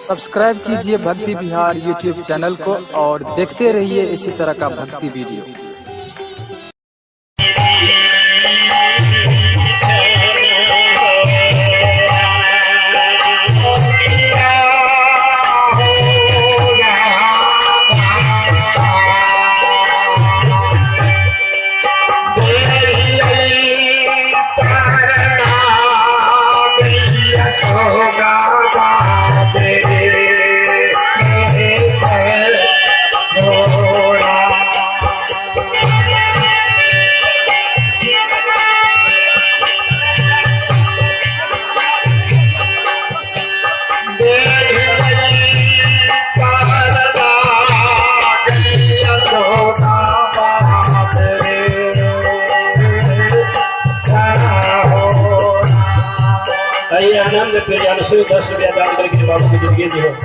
Subscribe कीजिए भक्ति विहार YouTube channel को और देखते रहिए इसी तरह का भक्ति वीडियो। आनंद फिर 10 रुपया दान करके बाबू की जिंदगी जी हो।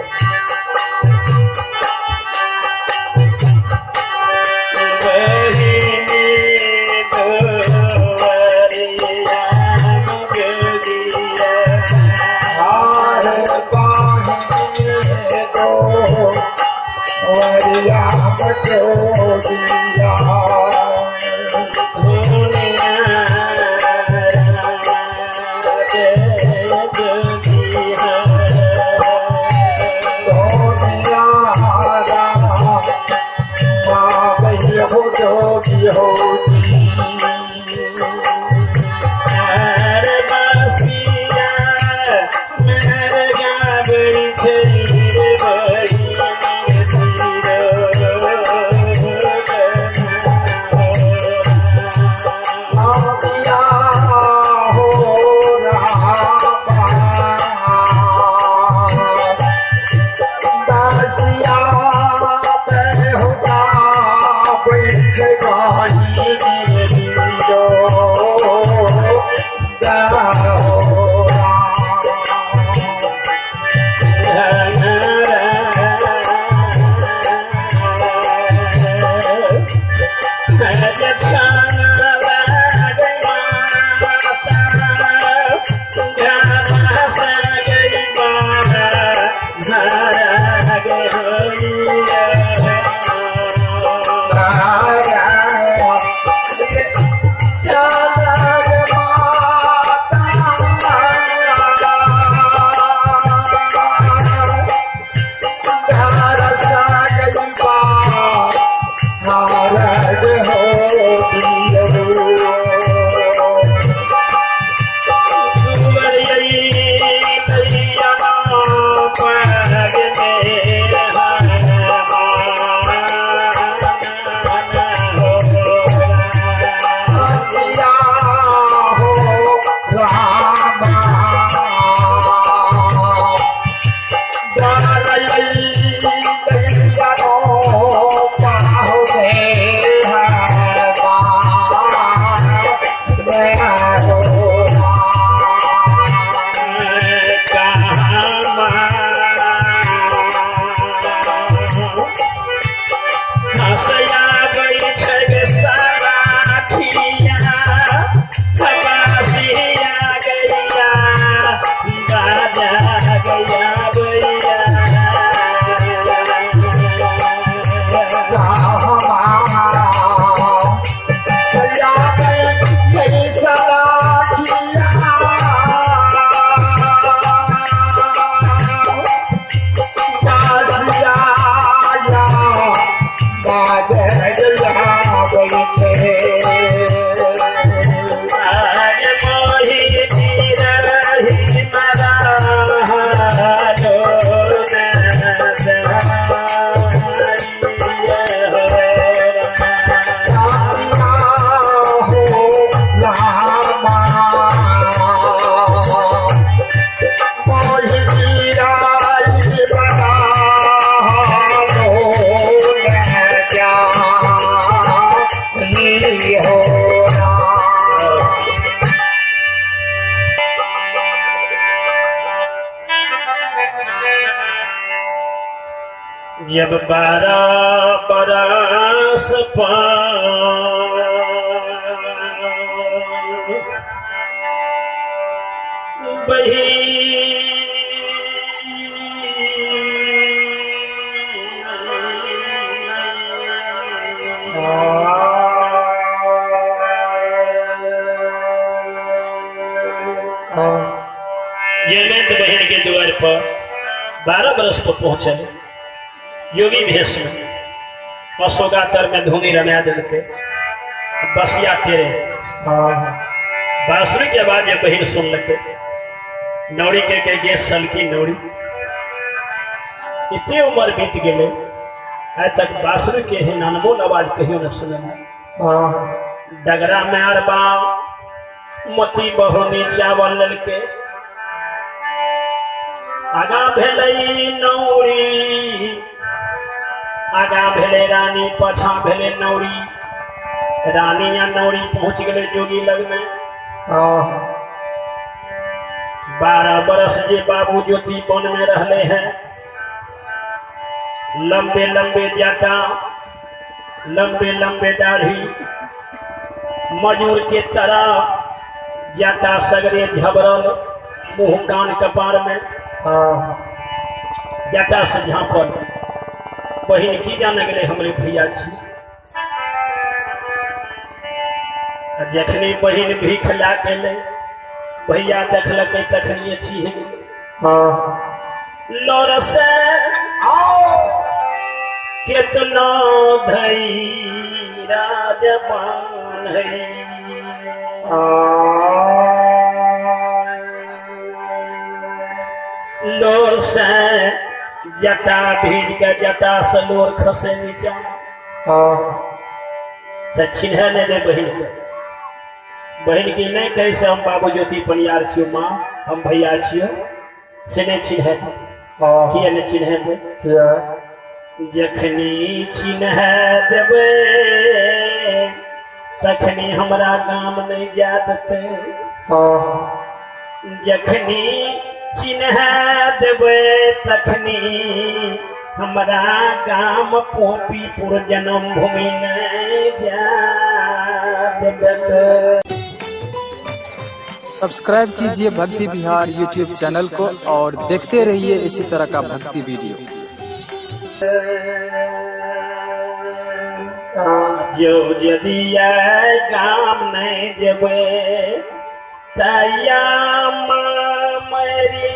जब 12 बरस बही जयनंद बहन के द्वार पर 12 बरस पर पहुंचे योगी भेष में अशोकातर में धूनी रना देते बसिया तेरे बांसुरी की आवाज ये बहन सुन लगे नौड़ी के गेस सल की नौड़ी इतनी उम्र बीत गए आज तक बांसुरी के ही अनमोल आवाज कहियो न सुने डगरा में अरबा मोती बहुनी चावल ललके आगा भेलई नौड़ी आगा भेले रानी पछा भेले नौड़ी रानी या नौड़ी पहुंच गए जोगी लग में 12 बरस जे बाबू ज्योति वन में रहले हैं लंबे लंबे जटा लंबे लंबे दाढ़ी मजूर के तरह जटा सगरे झबरल मुंह कान कपार में जटा से झांपल बहन की जाने गए हमरे भैया छी जखनी बहन भीख ला के ले भैया देखलक तखनी छी लौर से कितना धई राजपान है लोर से जटा भीज के जटा से लोर खसे नीचा तो चिन्ह नहीं दे बहन की नहीं कही से हम बाबू ज्योति पनियार छियो माँ हम भैया छियो से नहीं चिन्ह किया नहीं चिन्ह दे जखनी चिन्ह देवे तखनी हमरा काम नहीं जाते जखनी चिन्ह देवे तखनी हमरा गाम पोपीपुर जन्म भूमि नहीं जा सब्सक्राइब कीजिए भक्ति विहार यूट्यूब चैनल को और देखते रहिए इसी तरह का भक्ति वीडियो। जो यदि गाम नहीं जबे तैया मेरी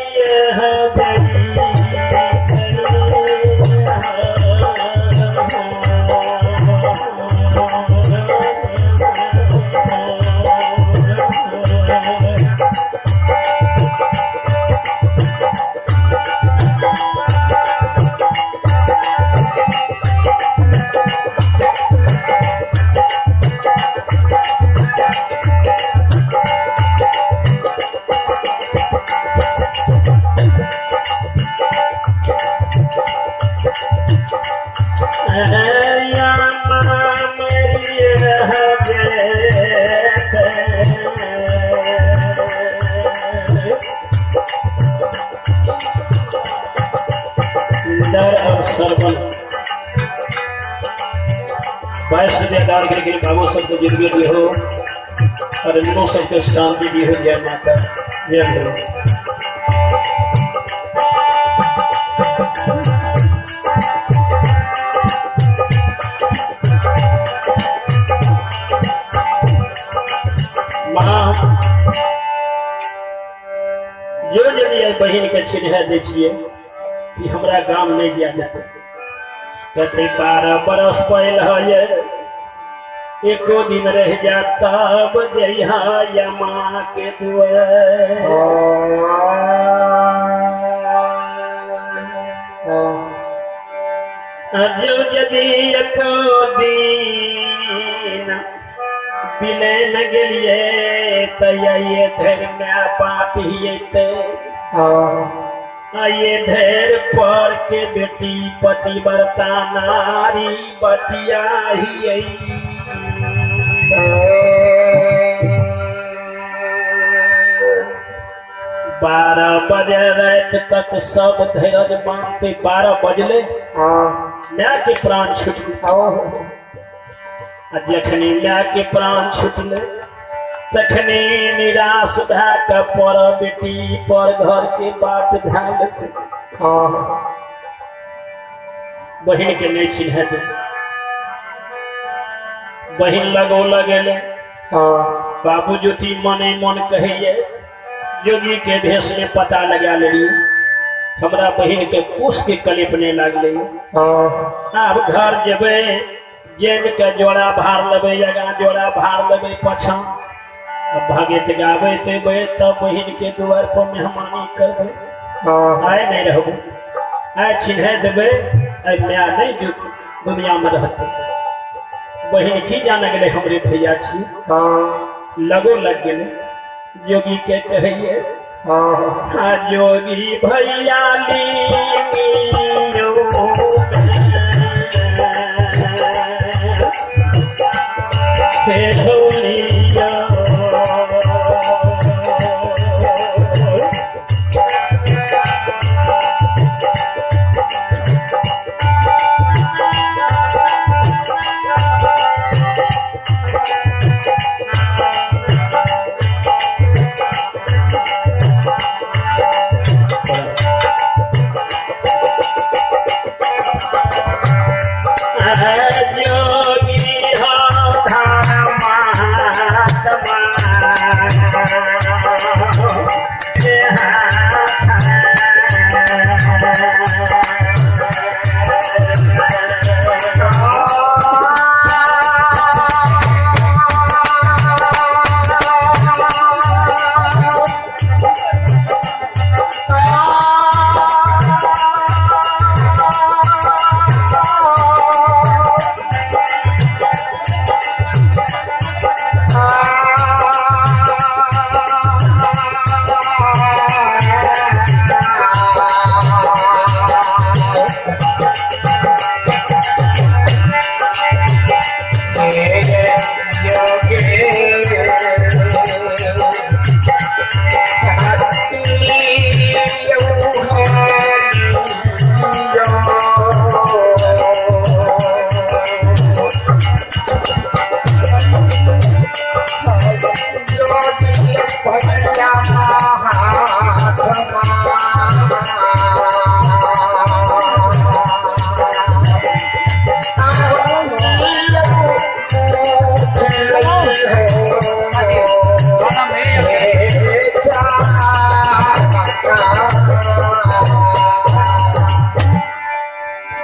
के बाबू सबको जिंदगी दी हो और इन सबको शांति दी हो। जय माता जय हो। माँ जो यदि बहन के चिन्ह दे छिए कि हमरा गांव नहीं दिया जाता कहते 12 बरस पहल है एको दिन रह जाता बजैहा यमा के दुआर जो यदि एको दिन बिले न गेलिए तो ये धैर्य में पाटिए ये धैर्य पर के बेटी पतिव्रता नारी बटिया ही 12 बजे रात तक सब धैर्य बांधते 12 बजले माँ के प्राण छुटले जखनी माँ के प्राण छुटले तखनी निराश भैके पर बेटी पर घर के बात ध्यान बहन के नहीं चिन्ह दे बहन लगो लगेले बाबू ज्योति मने मन कहिए जोगी के भेष में पता लगा लेलिए हमरा बहिन के कुश के कलिपने लागले। अब घर जेबे जेन के जोड़ा भार लेबे आगा जोड़ा भार लेबे पछा भगत गावे तेबे तब बहिन के द्वार पर मेहमानी करबे। आए नहीं रहबो आए चिन्ह देबे आए नया नहीं जो दुनिया में रहते बहिन की जान गए हमरे भैया छी लगो लग गए। जोगी के कहिए हाँ जोगी भैया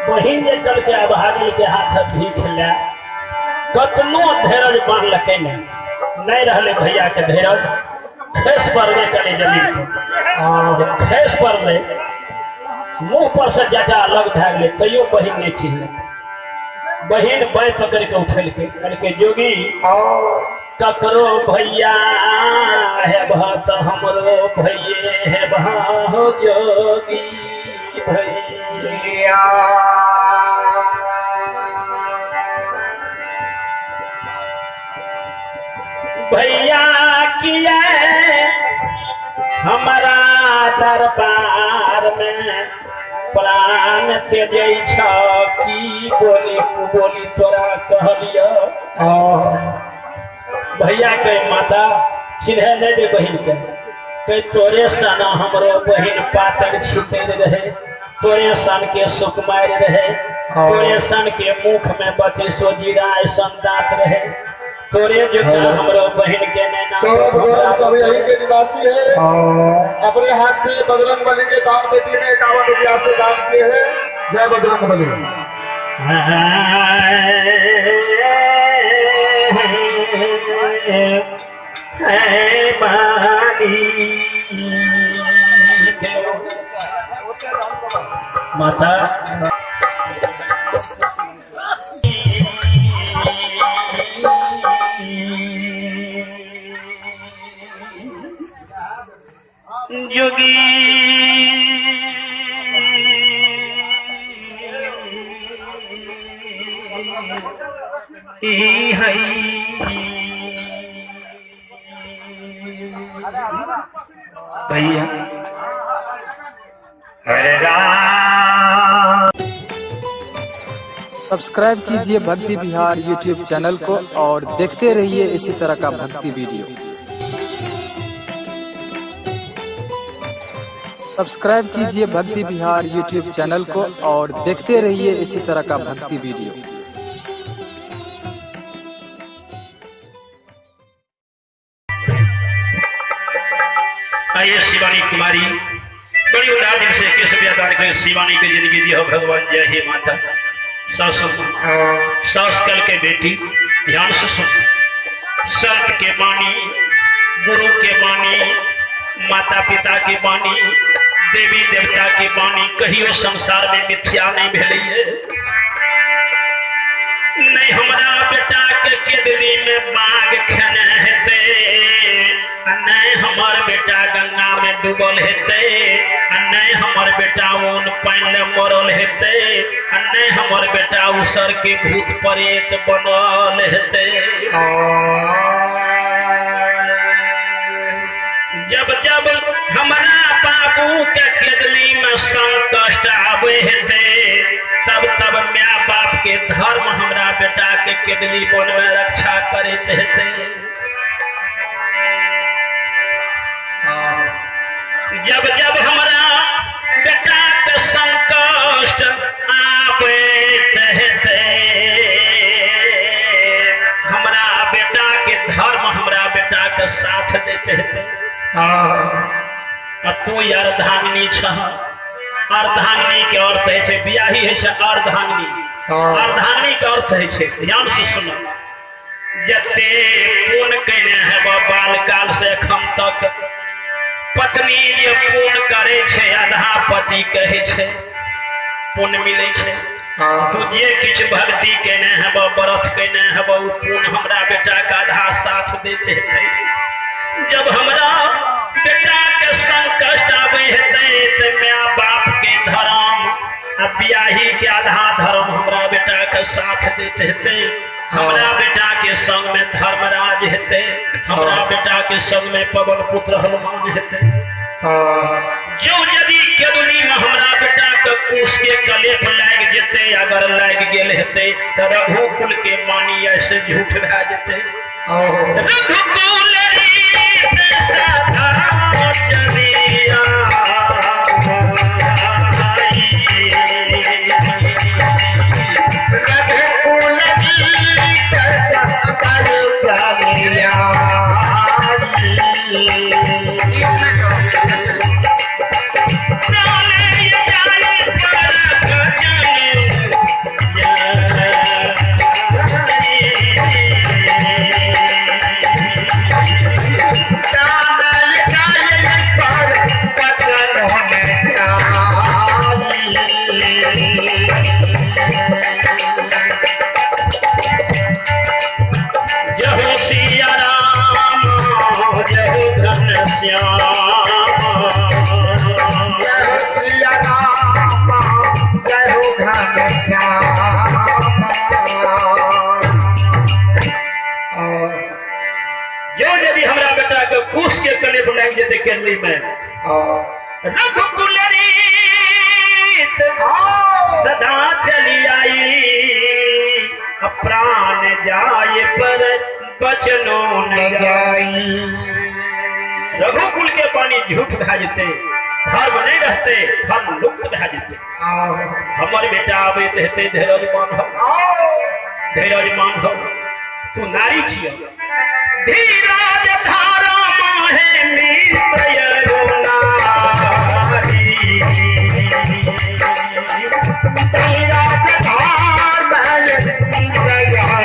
बहिन जे कल के अभागिल के हाथ भीख ले कतनो धीरज बांध लके नहीं रहले भैया के धीरज खेस पर ले कले जमीन खेस पर ले मुंह पर से जटा अलग भाग ले तैयो बहिन नहीं छिले। बहिन बाई पकड़ के उठल के जोगी ककरो भैया है भत हमरो भैये है भाहो जोगी भैया भैया किया हमारा दरबार में प्राण ते दे की बोली बोली तोरा कहलियो भैया के माता चिन्ह नहीं दे बहिन के तोरे सन हमरो बहिन पातर छितर रहे तोरे सन के सुकुमार रहे तोरे सन के मुख में बत्ती सोजीरा ऐसा दांत रहे तोरे जो हमरो बहन के सब यही के निवासी है। अपने हाथ से बजरंग बली के दान पेटी में 51 रुपया से दान किए हैं। जय बजरंग बली। माता जोगी भैया हरे राम। सब्सक्राइब कीजिए भक्ति बिहार यूट्यूब चैनल को और देखते रहिए इसी तरह का भक्ति वीडियो। सब्सक्राइब कीजिए भक्ति बिहार यूट्यूब चैनल को और देखते रहिए इसी तरह का भक्ति वीडियो। दिन से किस व्यादान के शिवानी की जिंदगी दी हो भगवान। जय हे माता। सास कल के बेटी ध्यान से सुन। संत के बानी, गुरु के बानी, माता पिता की बानी, देवी देवता की बानी कहियो संसार में मिथ्या नहीं भेलिए। नहीं हमारा बेटा के केदली में बाघ खेने हेते, नहीं हमार बेटा गंगा में डूबल हेते, नहीं हमार बेटा ओन पानी में मरल हेते, नहीं हमार बेटा उसर के भूत प्रेत बनल हेते। जब जब हमारा बाबू के केदली में संकट आवे हेते, तब तब माँ बाप के धर्म हमारा बेटा के केदली बन में रक्षा करते हेते। जब जब हमारा बेटा के संकट आवे हेते, हमारा बेटा के धर्म हमारा बेटा के साथ देते हेते। तू अर्धांगिनी छह। अर्धांगिनी के अर्थ है बियाही है अर्धांगिनी। अर्धांगिनी के अर्थ है ध्यान से सुनो। जते पूर्ण कहने है बाल काल से एखन तक पत्नी जे पूर्ण करे छे आधा पति कहे छे पुण्य मिले छे। तू जे किछ भक्ति कहने है व्रत कहने है वो पूर्ण हमरा बेटा का आधा साथ देते हैं। जब हमरा बेटा के संकट आवे हेते तो माँ बाप के धर्म बियाही के आधा धर्म हमरा बेटा के साथ देते हेते। हमरा बेटा के संग में धर्मराज हेते, हमरा बेटा के संग में पवन पुत्र हनुमान हेते। जो यदि केदली में हमरा बेटा के कुश के कलेप लाग जेते, अगर लाग गेल हेते तो रघुकुल के वाणी ऐसे झूठ भा जेते। रघुकुल चलिया कुश के कले बुलाएंगे जेते केरली में रघुकुल रीत सदा चली आई, प्राण जाए पर बचनों न जाई। रघुकुल के पानी झूठ भा जेते, धर्म नहीं रहते, धर्म लुप्त भा जेते। हमारे बेटा आवे कहते धैर्यमान हो, धैर्यमान हो। तू नारी छियो, धीरज धारा माहे मित्रयरो नारी। धीरज धार माहे मित्रयरो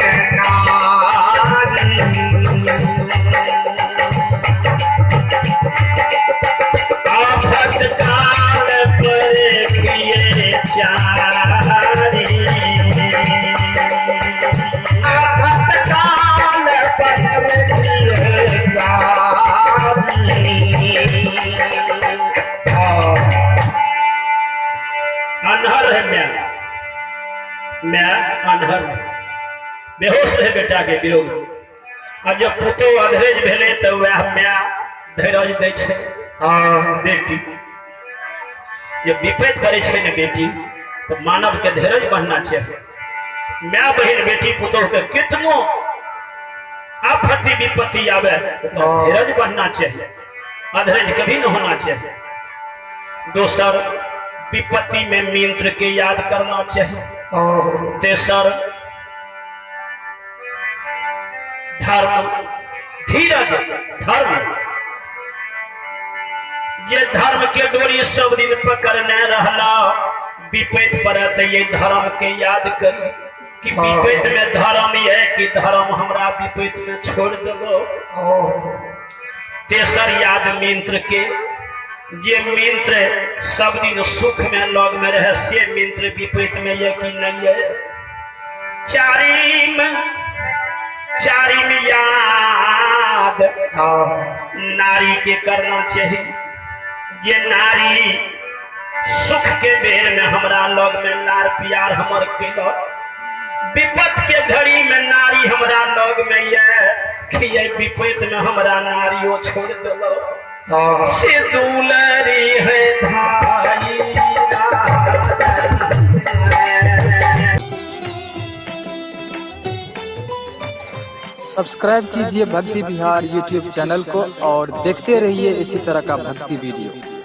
नारी। आफत काल पर किए चारी, अनहर है मैं अनहर बेहोश रहे बेटा के विरोध। अब जब पुतो अधरेज भेले तो वह मैं धैर्य दै छे। बेटी जब विपरीत करे छे ने बेटी तो मानव के धैर्य बढ़ना चाहिए। मैं बहन बेटी पुतो के कितनो आपत्ति विपत्ति आवे तो धैर्य बढ़ना चाहिए, अधैर्य कभी न होना चाहिए। दूसर विपत्ति में मित्र के याद करना चाहिए। तेसर धर्म, धीरज धर्म। ये धर्म के डोरी सब दिन पकड़ने रहला, विपैत पड़त ये धर्म के याद करी कि विपैत में धर्म है कि धर्म हमरा विपैत में छोड़ दो। तेसर याद मित्र के, जे मित्र सब दिन सुख में लग में रहे से मित्र विपैत में है कि नहीं है। चारिम याद नारी के करना चाहिए। ये नारी सुख के बेर में हमरा लग में लार प्यार हमर केलो, विपत के घड़ी में नारी हमरा लग में ये कि ये विपत में हमरा नारियों छोड़ दलो। से दुलरी है भाई सब्सक्राइब कीजिए भक्ति विहार यूट्यूब चैनल को और देखते रहिए इसी तरह का भक्ति वीडियो।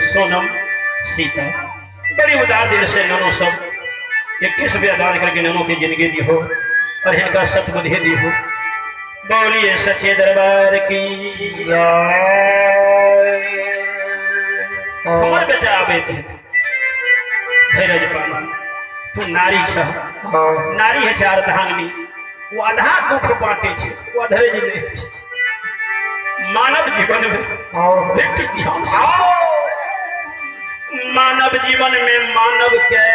सोनम सीता बड़ी उदार दिल से ननो सब 21वें दान करके ननो की जिंदगी दी हो और इनका सतबुद्धि दी हो। बोलिए सच्चे दरबार की हमारे बेटा आवे धीरज पाना तू नारी छ, नारी है चार धांगनी वो आधा दुख बांटे छे वो अधरे जी नहीं छे। मानव जीवन में व्यक्ति ध्यान से मानव जीवन में मानव के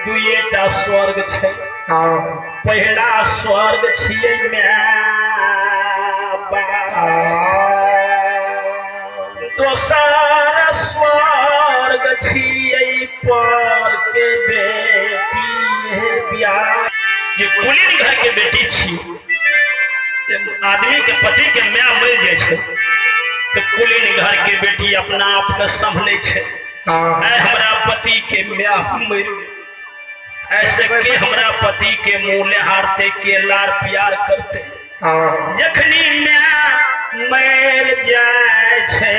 दुएटा स्वर्ग छे। पहला स्वर्ग छियै दोसर स्वर्ग छियै पर के बेटी है ब्याह। ये कुलीन घर के बेटी छी, आदमी के पति के माय मर जाए छे तो कुलीन घर के बेटी अपना आप के संभले छे। हमरा पति के माय मर ऐसे के हमरा पति के मुँह हारते के लार प्यार करते जखनी माय मर जाए छे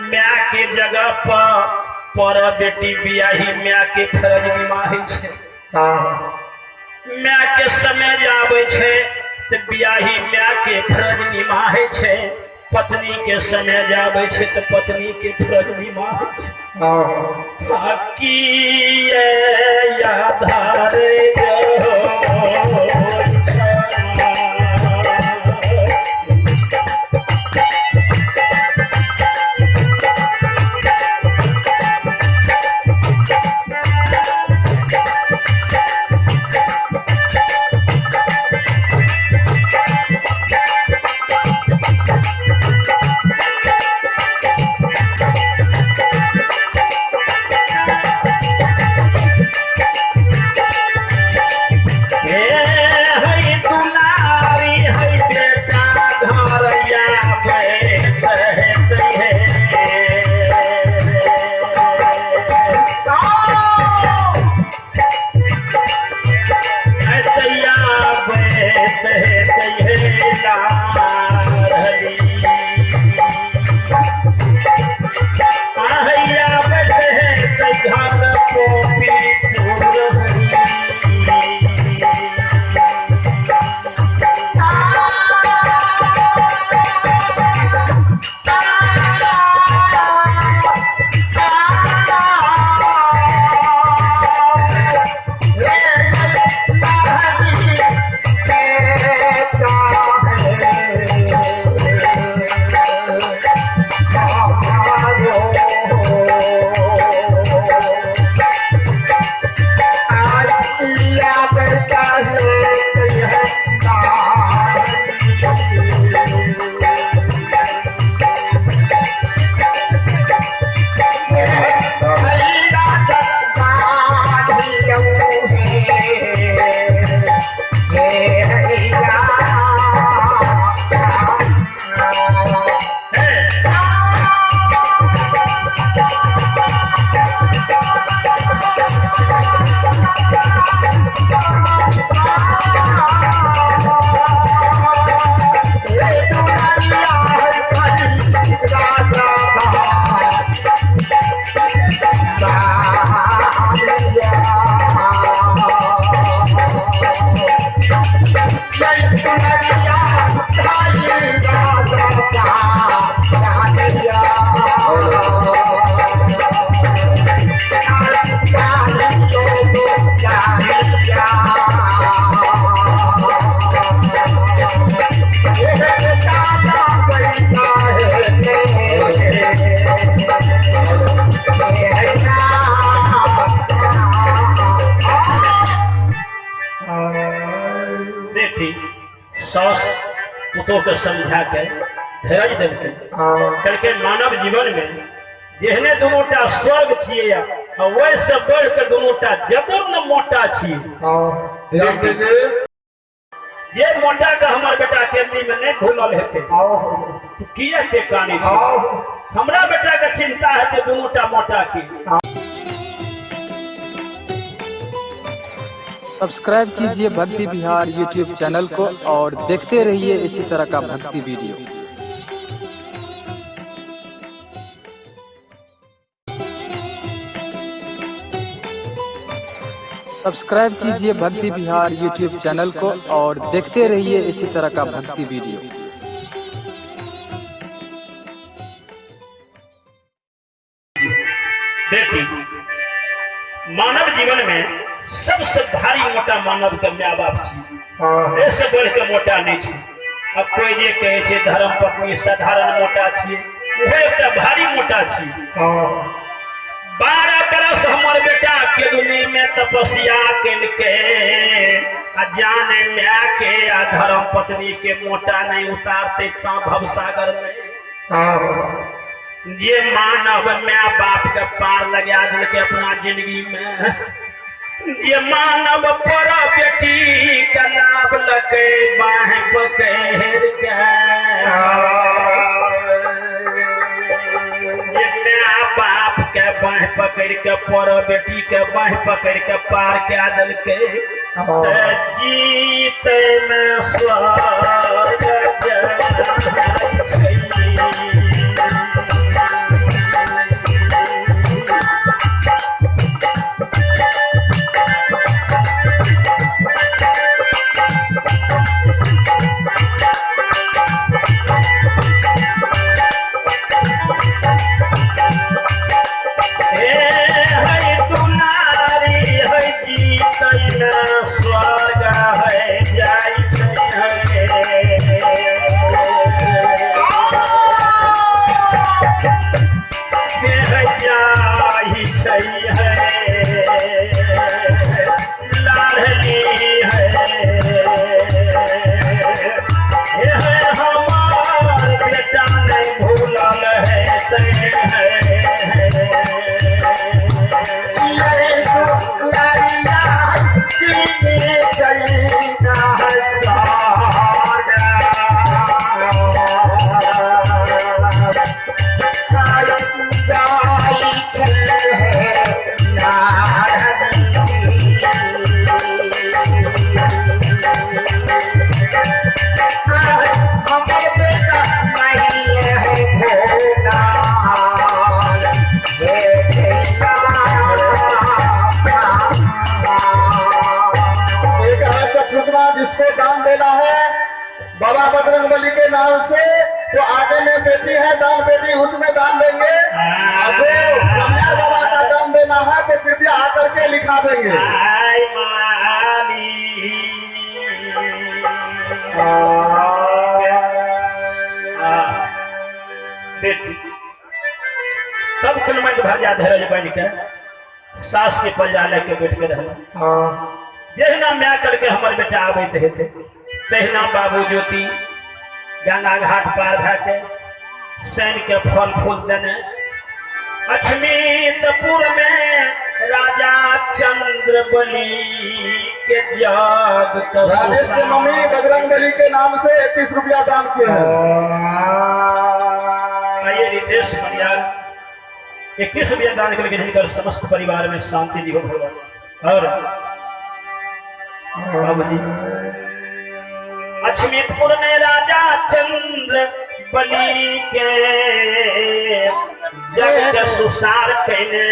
माय के जगह पर बेटी बियाही माय के फर्ज निभाई छे। माय के समय आवे छे तो बियाही माय के फर्ज निभाई छे, पत्नी के समय जावे छे तो पत्नी के फर्ज निभाई छे। की याधारे बेटी सास पुतों के समझा के धैर्य देके करके मानव जीवन में जेहने दोनोटा स्वर्ग छिए वैसे बढ़ के दोनोटा जबर न मोटा छिए ध्यान दीजिए। जे मोटा का हमार बेटा केंद्री में नहीं घूमल हेते तो किए ते कानी छी हमरा बेटा के चिंता है ते दोनोटा मोटा की। सब्सक्राइब कीजिए भक्ति विहार यूट्यूब चैनल को और देखते रहिए इसी तरह का भक्ति वीडियो। सब्सक्राइब कीजिए भक्ति विहार यूट्यूब चैनल को और देखते रहिए इसी तरह का भक्ति वीडियो। बेटी मानव जीवन में सबसे भारी मोटा मानव के माँ बाप छी ऐसे बढ़ के मोटा नहीं छी। अब कोई जे कहे छे धर्म पत्नी साधारण मोटा छी वो एक भारी मोटा छी। 12 बरस हमार बेटा के दुनिया में तपस्या के जाने में के धर्म पत्नी के मोटा नहीं उतारते भवसागर में ये मानव माँ बाप के पार लगा दिल के अपना जिंदगी में ये मानव पर बेटी का लाभ लके बाह पकड़ के ये माँ बाप के बाह पकड़ के पर बेटी के बाह पकड़ के पार के दिल के जीत में स्वर्ग जिसको दान देना है बाबा बजरंगबली के नाम से तो आगे में पेटी है दान पेटी उसमें दान देंगे। और जो कन्या बाबा का दान देना है तो कृपया आकर के लिखा देंगे। बेटी तब कुलमंद भर धैर्य बन के सास के पल्ला लेके बैठ के रह जहना मैं करके हमारे बेटा आबैत हेते तहना बाबू ज्योति गंगा घाट पार भाके सैन के फल फूल देने अछमीतपुर में राजा चंद्रबली के त्याग राजेश की मम्मी बजरंगबली के नाम से 31 रुपया दान किए हैं। रितेश मरियाल 21 रुपया दान करके जिनकर समस्त परिवार में शांति दी हो भगवान। और बाबूजी अछमीतपुर में राजा चंद्र बली के जग सुसार कहने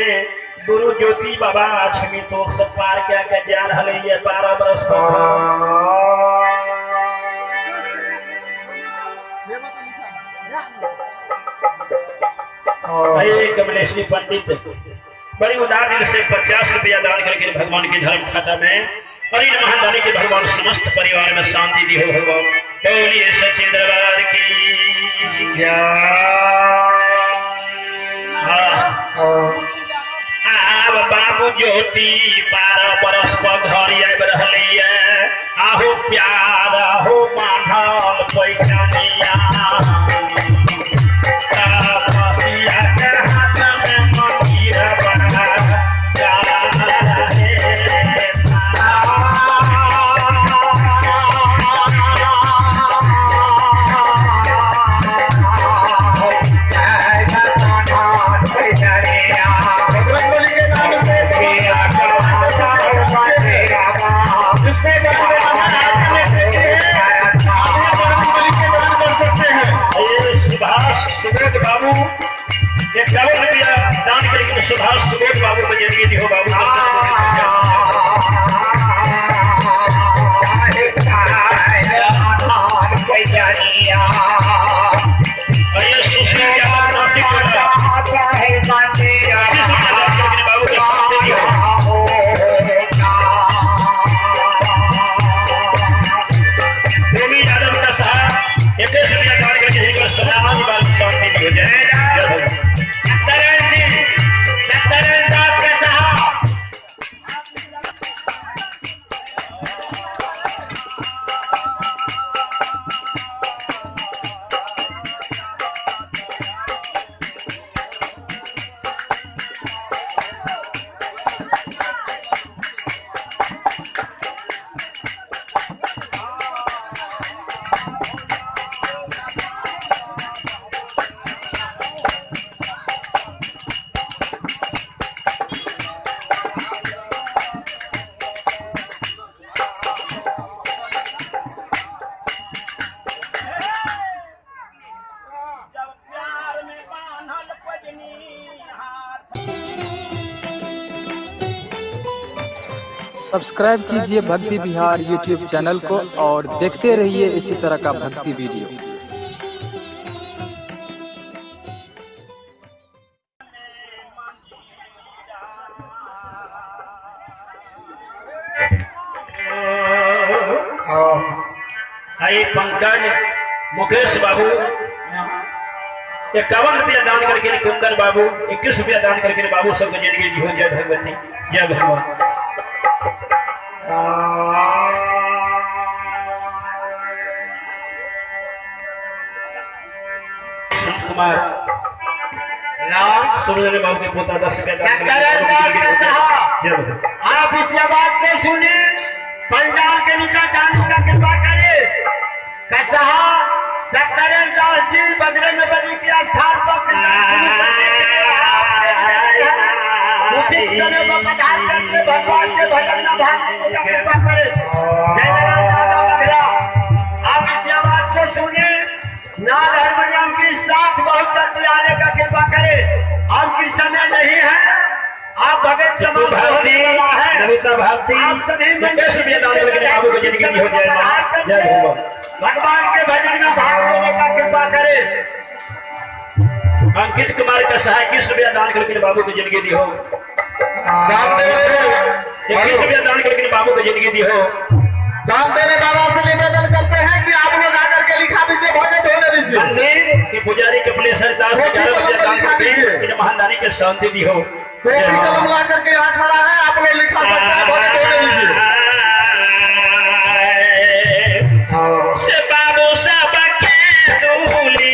गुरु ज्योति बाबा अछमीतों से पार क्या क्या जा रहा है 12 बरस कमलेश्वरी पंडित बड़ी उदार दिल से 50 रुपया दान करके भगवान के धर्म खाता में और इन महादानी के भगवान समस्त परिवार में शांति दी हो भगवान। बोलिए सच्चे दरबार की जय। ज्योति 12 बरस पर घर आब रहली आहो प्यार हो माधल पैठनिया बसिया के हाथ में मंदिर बना सुबोध बाबू एक 51 रुपया दान करके सुभाष सुबोध बाबू को जिंदगी हो बाबू सब्सक्राइब कीजिए भक्ति बिहार यूट्यूब चैनल को और देखते रहिए इसी तरह का भक्ति वीडियो। आई पंकज मुकेश बाबू 51 रुपया दान करके कुंदन बाबू 21 रुपया दान करके बाबू सबको जिंदगी दी हो। जय भगवती जय भगवान। कुमार सुरेंद्र बाबू के पोता 10 रुपया आप इस आवाज को सुने पंडाल के निकट आने का कृपा करे। कसाहा सत्यनारायण दास जी बजरंग बली के स्थान पर उचित समय पर पधार करके भगवान के भजन में भाग लेने का कृपा करे। जय दादा बगरा आप इस आवाज को सुने नाद हारमोनियम के साथ बहुत जल्दी आने का कृपा करे। अब की समय नहीं है, आप भगत समाज भारती आप सभी बाबू को जिंदगी हो जाए। भगवान के भजन में भाग लेने का कृपा करे। अंकित कुमार का सहाय 21 रुपया दान करके बाबू को जिंदगी दी हो। 21 रुपया दान करके बाबू को जिंदगी दी हो। दान देने बाबा से निवेदन करते हैं कि आप लोग आकर के लिखा दीजिए, भजन होने दीजिए कि पुजारी कपिलेश्वर दास 11 रुपया दान करके महादानी के शांति दी हो। कोई भी कलम ला करके यहाँ खड़ा है, आप लोग लिखा सकते हैं, भजन होने दीजिए। से बाबू सब के दूली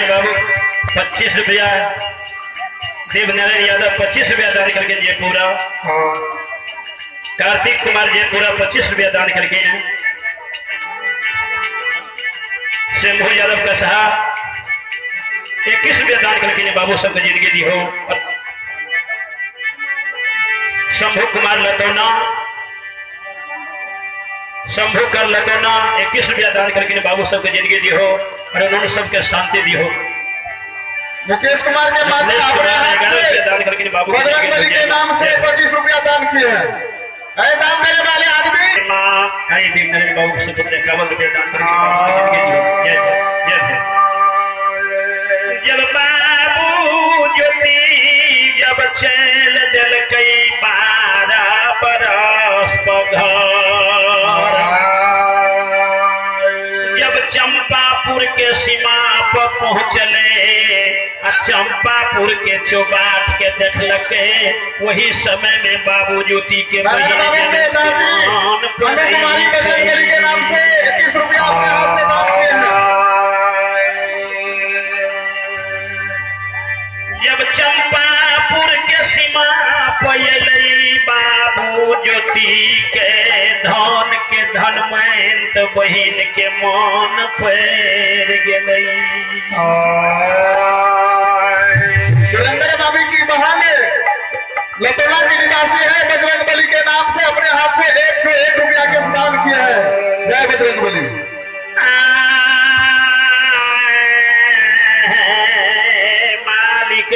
बाबू 25 रुपया, देवनारायण यादव 25 रुपया दान करके जयपुरा, कार्तिक कुमार जयपुरा 25 रुपया दान करके, शंभू यादव का सहा 21 रुपया दान करके बाबू सबको जिंदगी दी हो। शंभू कुमार लतौना, शंभू कर लतौना 21 रुपया दान करके बाबू सबको जिंदगी दी हो और उन्होंने सबके शांति दी हो। मुकेश कुमार के बाद में अपने हाथ से बजरंग बली के नाम से 25 रुपया दान किए हैं। ऐ दान देने वाले आदमी कहीं भी नरेंद्र बाबू से तुमने कवल रुपये दान करके जय जय जय। जब बाबू ज्योति जब चल दिल कई 12 बरस पघर, जब चंपापुर के सीमा पर पहुँचले चंपापुर के चौबाट के देखलके, वही समय में बाबू ज्योति के कुमारी बजरंगबली के नाम से 21 रुपया अपने हाथ से दान किए हैं। जब चंपापुर के सीमा पयलई बाबू ज्योति के धन के धनमंत बहिन के मन पैर गेलई। सुरेंद्र बाबू की बहाने लटोला की निवासी है, बजरंगबली के नाम से अपने हाथ से 101 रुपया के दान किया है। जय बजरंगबली। मालिक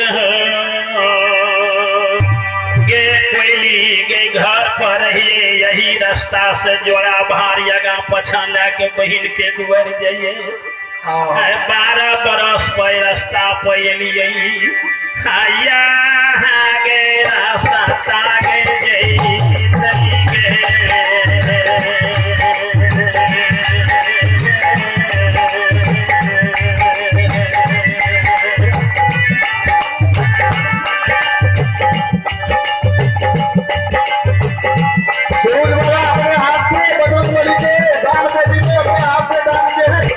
गे कोयली गे घर पर यही रास्ता से जोड़ा भार यगा पछा लाके बहिन के दुआर जाइए। 12 बरस पे रास्ता पैलिए गे रास्ता गे सूरज बाबा अपने हाथ से बजरंगबली के दान पेटी में अपने हाथ से दान किए हैं।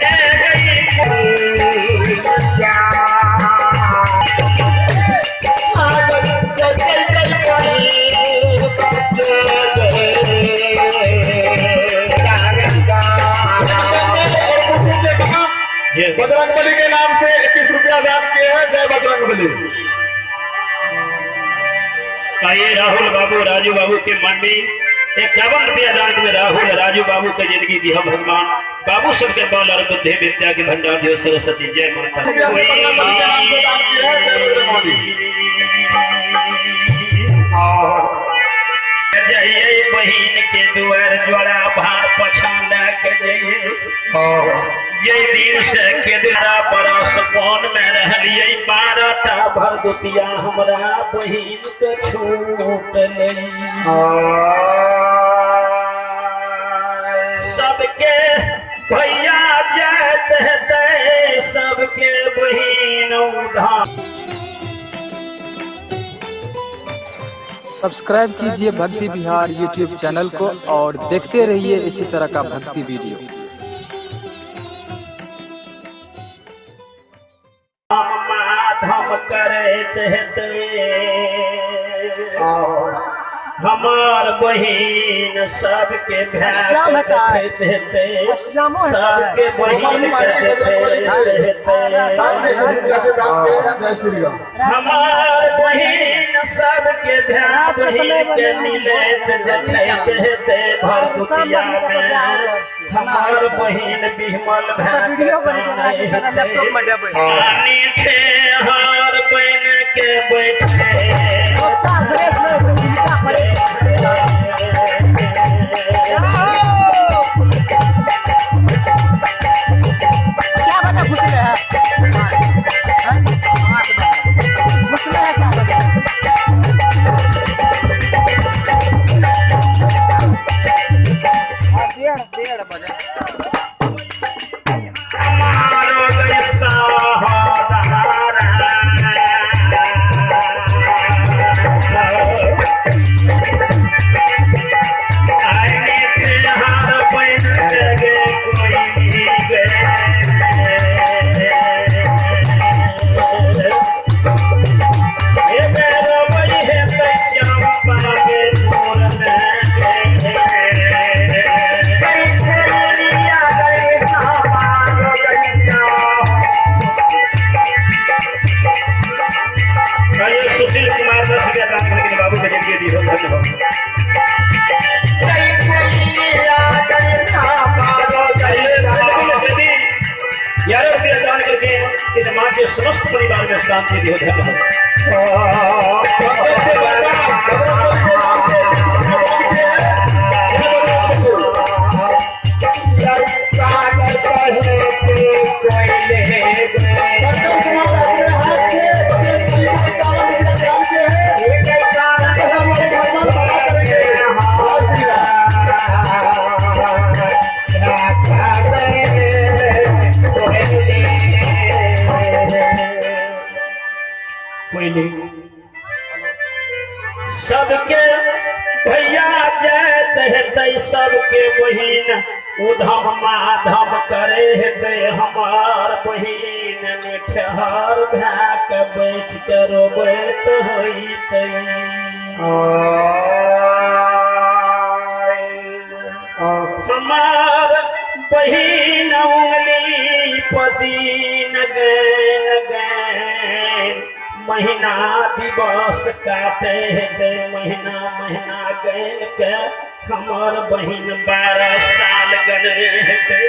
बजरंगबली के नाम से 21 रुपया दान किए हैं। जय बजरंगबली। आइए राहुल बाबू राजू बाबू के मन में 51 रुपया दान में राहुल राजू बाबू की जिंदगी दिया भगवान। बाबू सबके बल और बुद्धि विद्या के भंडार दियो सरस्वती। जय माता। बजरंगबली के नाम से दान किए हैं। जय बजरंगबली। जय बहिन के दुआर जोड़ा भार पछाना के जय दिन से के द्वारा बरस पौन में रहलिए 12टा भर दुतिया हमरा बहिन के छूट लई। सबके भैया जात है सबके बहिन उधार। सब्सक्राइब कीजिए भक्ति विहार यूट्यूब चैनल को और देखते रहिए इसी तरह का भक्ति वीडियो। माधम करत हमार बहिन सबके सबके बहिन हमार बहिन सबके बहिन के मिलत देखते भर दुतिया में हमार बहिन बिमल पानी थे हार बन के बैठे समस्त परिवार में शांति दियो। धन्यवाद। करत हेतै सबके बहिन उधम माधम करे हेतै हमार बहिन ठहर भाक बैठ के रोबैत होइतै हमार बहिन उंगली पदीन गैन गैन महीना दिवस काटे हेतै महीना महीना गैन के हमार बहिन 12 साल गने हेतै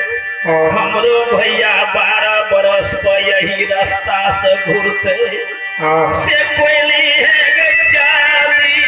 हमरो भैया 12 बरस पर यही रास्ता से घूरते से कोयली है गचाली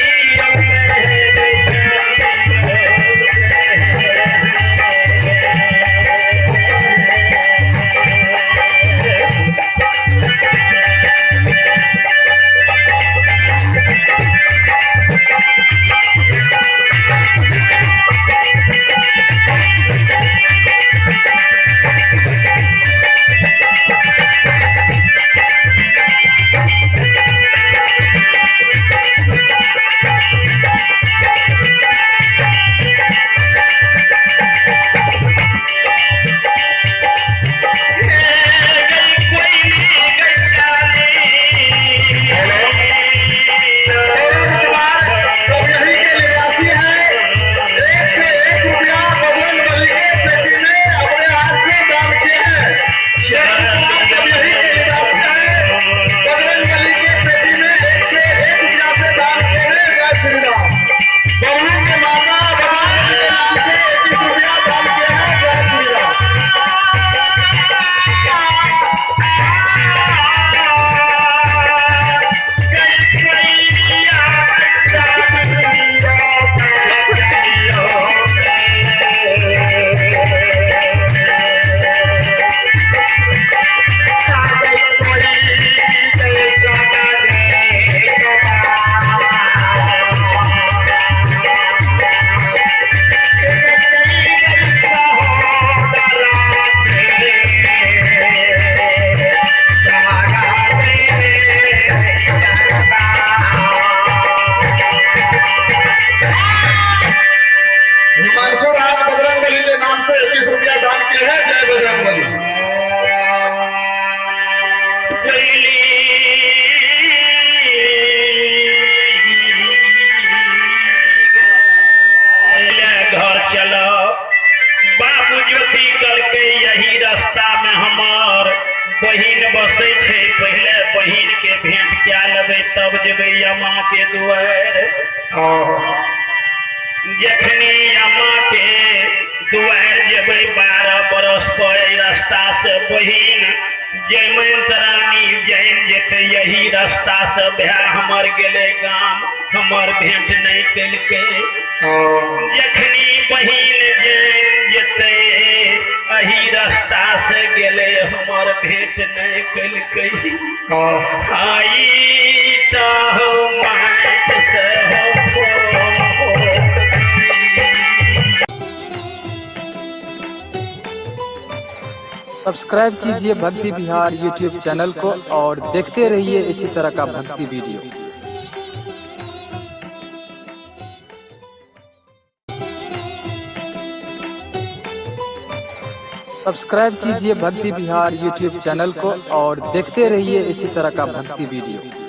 बहिन बसे छे पहले बहिन के भेंट क्या लेबे तब जेबे अम्मा के दुआर जखनी अम्मा के दुआर जेबे 12 बरस पर रास्ता से बहिन जयमंत रानी जैन जेते यही रास्ता से भै हमर गेले गाम हमर भेंट नहीं केलके जखनी बहिन जैन जेते अही रास्ता से गेले हमर भेंट नहीं केलके आई ता हो माट से हो सब्सक्राइब कीजिए भक्ति विहार यूट्यूब चैनल को और देखते रहिए इसी तरह का भक्ति वीडियो। सब्सक्राइब कीजिए भक्ति विहार यूट्यूब चैनल को और देखते रहिए इसी तरह का भक्ति वीडियो।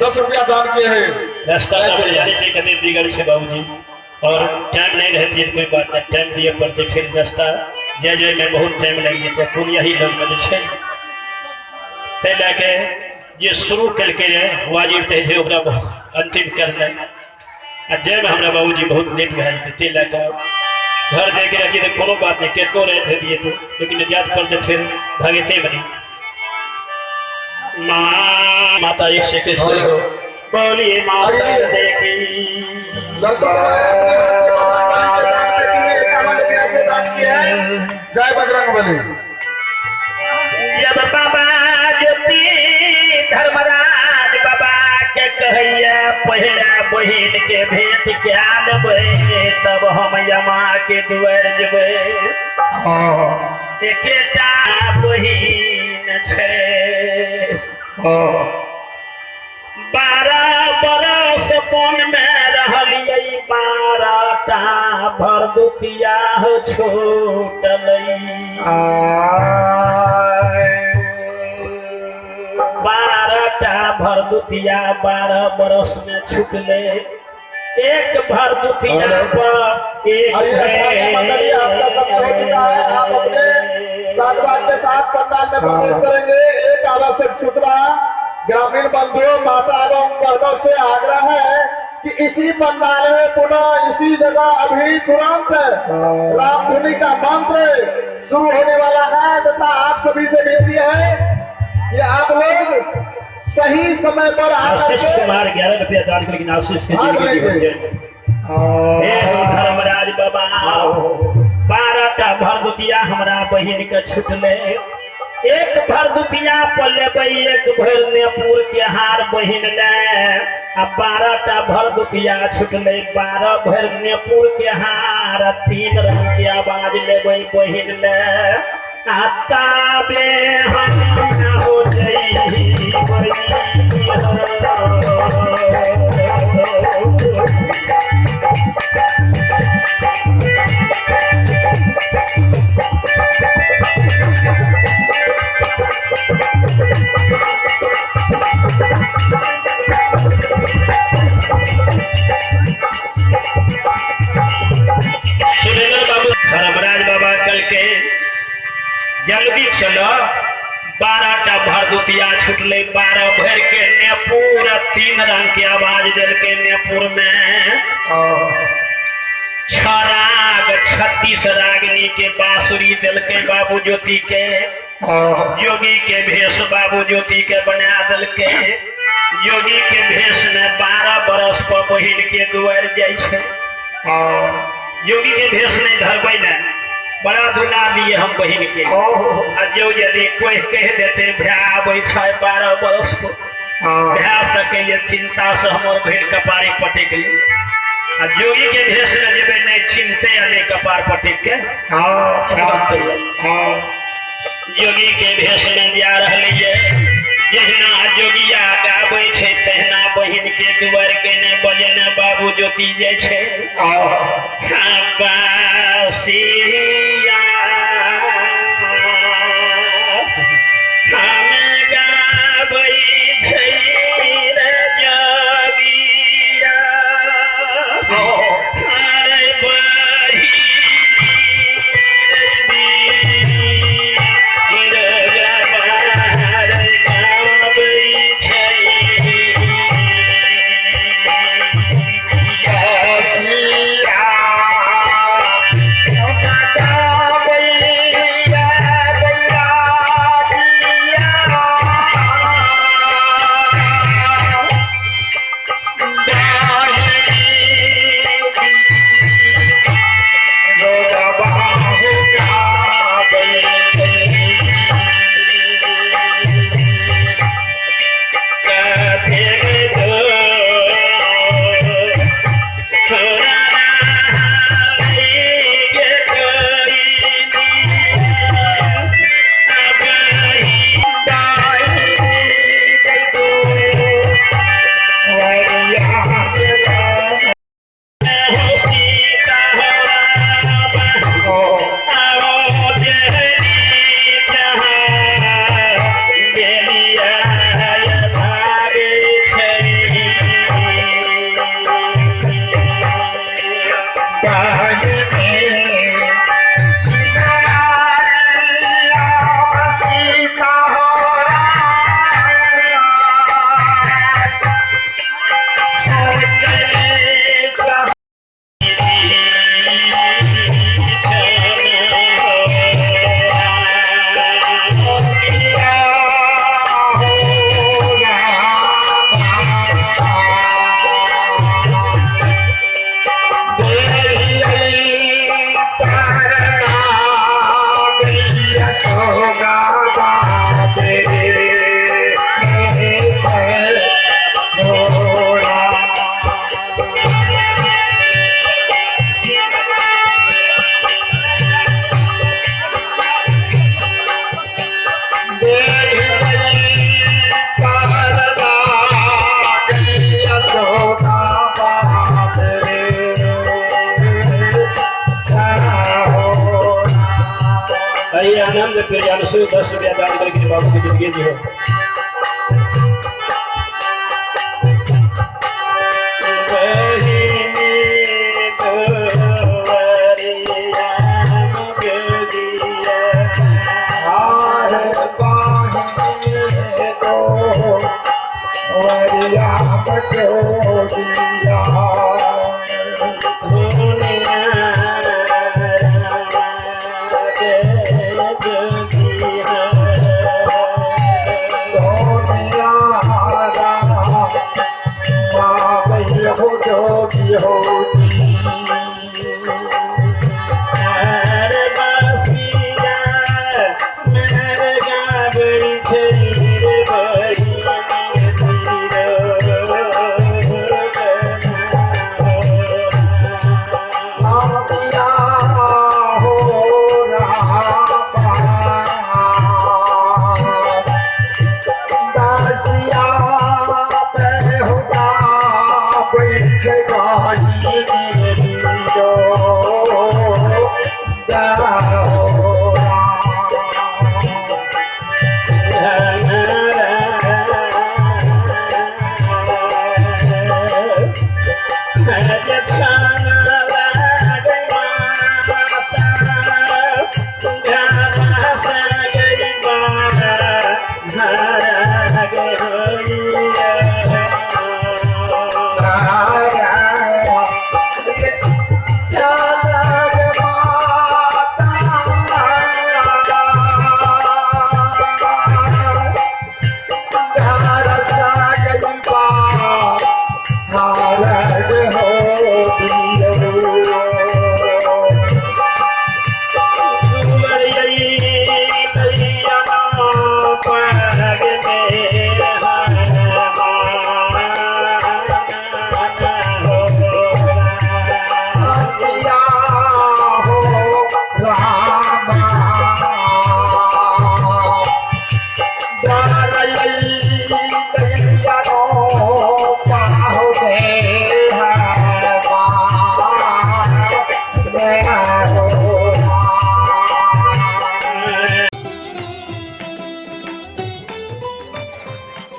10 रुपया दान किए हैं। रास्ता जाने चाहिए कभी बिगड़ से बाबूजी और टाइम नहीं रहती है तो कोई बात नहीं टाइम दिए पड़ते फिर रास्ता जय जय में बहुत टाइम लगी तो तुम यही लोग में छे ते लेके जे शुरू करके वाजिब थे अंतिम करना जय में हमारा बाबूजी बहुत लेट भैल ते लेके घर दे के रखिए तो कोनो बात नहीं केतो रहे थे दिए थे लेकिन निजात पर तो फिर भागते बनी माता एक से किस हो बोलिए माँ सरदे की से दान किए हैं। जय बजरंगबली। जब बाबा ज्योति धर्मराज बाबा के कहैया पहला बहिन के भेंट क्या लेबै तब हम यमा के दुआर जेबै एकेटा बहिन छै 12 बरस वन में रहलियै 12टा भरदुतिया छूटलै 12टा भरदुतिया 12 बरस में छूटले एक भरदुतिया पर एक आपका समय हो चुका है। आप अपने साधवान के साथ पंडाल में प्रवेश करेंगे। एक आवश्यक सूचना ग्रामीण बंधुओं माता एवं बहनों से आग्रह है कि इसी पंडाल में पुनः इसी जगह अभी तुरंत रामधुनी का मंत्र शुरू होने वाला है तथा आप सभी से विनती है कि आप लोग सही समय पर आशीष कुमार 11 रुपया दान लेकिन आशीष के धर्मराज बाबा 12टा भरदुतिया हमारा बहिन के छुटले एक भरदुतिया पर लेबै एक भर नेपुर के हार बहिन ले 12टा भरदुतिया छुटले 12 भर नेपुर के हार 3 रंग के आवाज लेबै बहिन ले आताबे हम हो जई धर्मराज बाबा कल के जल्दी चलो 12टा भरदुतिया छुटले 12 भर के नेपुर 3 रंग के आवाज दिल के नेपुर में 6 राग 36 रागनी के बांसुरी दिल के बाबू ज्योति के योगी के भेष बाबू ज्योति के बना दिल के योगी के भेष में 12 बरस पर बहिन के दुआर जाय छे योगी के भेष नहीं धरबै न बड़ा दुला दिए हम बहिन के जो यदि कोई कह देते भै आबै छै 12 बरस को भै सके चिंता से हमर भैर कपारे पटेक योगी के भेष में जेबे नहीं चिंते नहीं कपार पटेक के योगी के भेष में जा रहलिए जहिना जोगिया गाबै छै तहिना बहिन के दुआर के ने बजने बाबू ज्योति जाय छै बासिया हम गाबै छै रे जोगिया अरे बहिन Yeah. नंद प्रियांशु 10 रुपया दान करके बाबू की जिंदगी जी हो।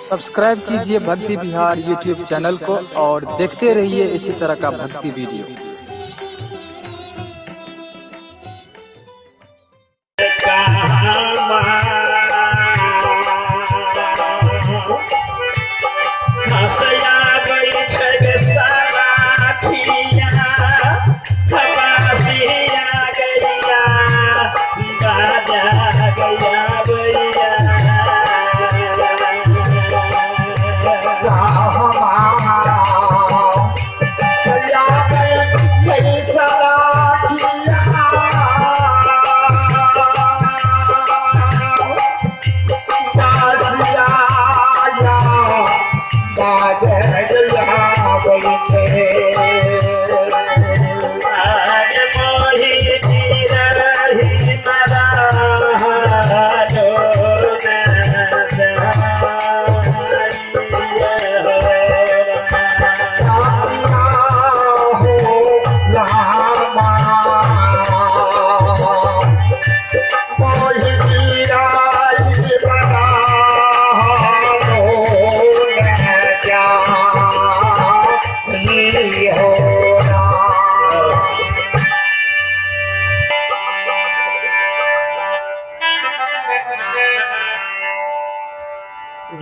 सब्सक्राइब कीजिए भक्ति बिहार यूट्यूब चैनल को और देखते रहिए इसी तरह का भक्ति वीडियो।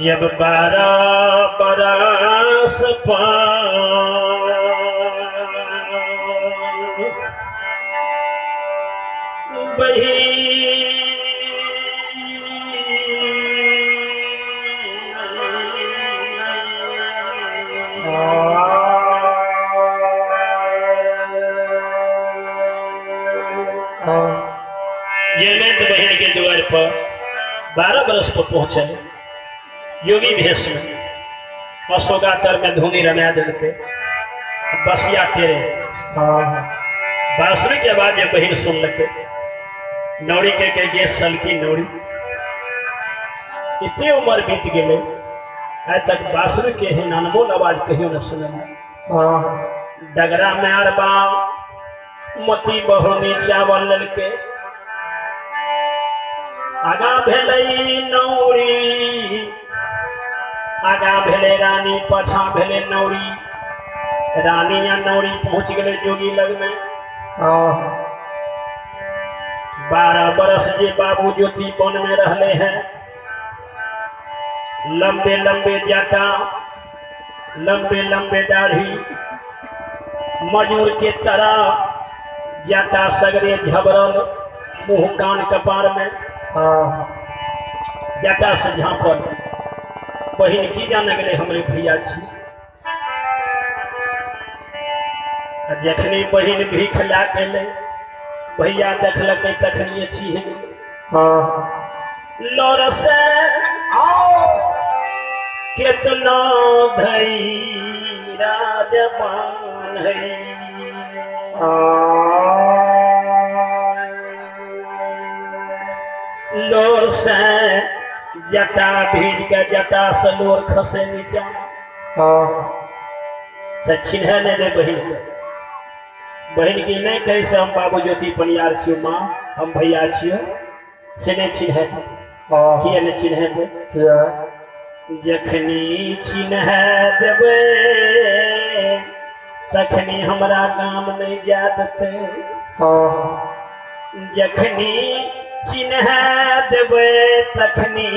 जब 12 बरस बहन के द्वार पर 12 बरस पर पहुंचे योगी भेष में अशोकातर में धूनी रमा देते बसिया तेरे बांसुरी के बाद ये बहन सुन लगे नौड़ी के ये सल की नौड़ी इतनी उम्र बीत गए आज तक बांसुरी के ही अनमोल आवाज कहियो न सुने डगरा में अरबा मती बहुनी चावल ललके आगा भेलै नौरी, आगा भेले रानी, पाछा भेले नौरी। रानी या नौरी पहुंच गए जोगी लग में। 12 बरस जे बाबू ज्योति वन में रहले हैं। लंबे लंबे जाटा, लंबे लंबे दाढ़ी, मजूर के तरह जाटा सगरे झबरल, मुंह कान कपार में जाटा से झांपल। बहिन की जाने गए हमरे भैया छी। जखनी बहिन भीख ला के ले भैया देखलक तखनी छी लौर से कितना धैरा जवान है। लोर से जटा भीज के जटा से लोर खसे नीचा तो छिन्ह नहीं दे बहन के। बहन की नहीं कही से हम बाबू ज्योति पनियार छियो, माँ हम भैया छियो से नहीं छिन्ह किए नहीं चिन्ह दे। जखनी चिन्ह देवे तखनी हमरा काम नहीं जाते। जखनी चिन्ह देवे तखनी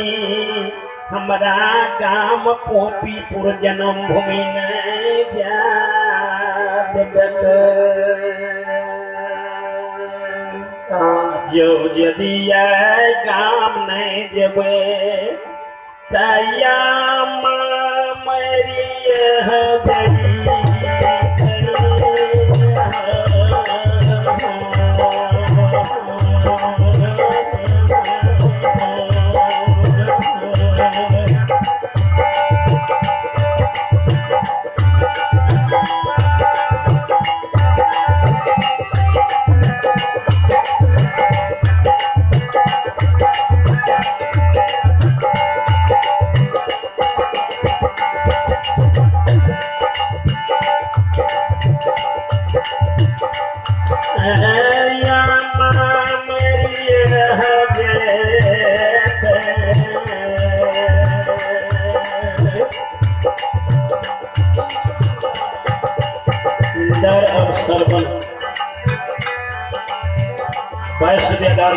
हमरा गाम पोपीपुर जन्म भूमि नहीं जाते। जो यदि गाम नहीं जेबे तया मेरी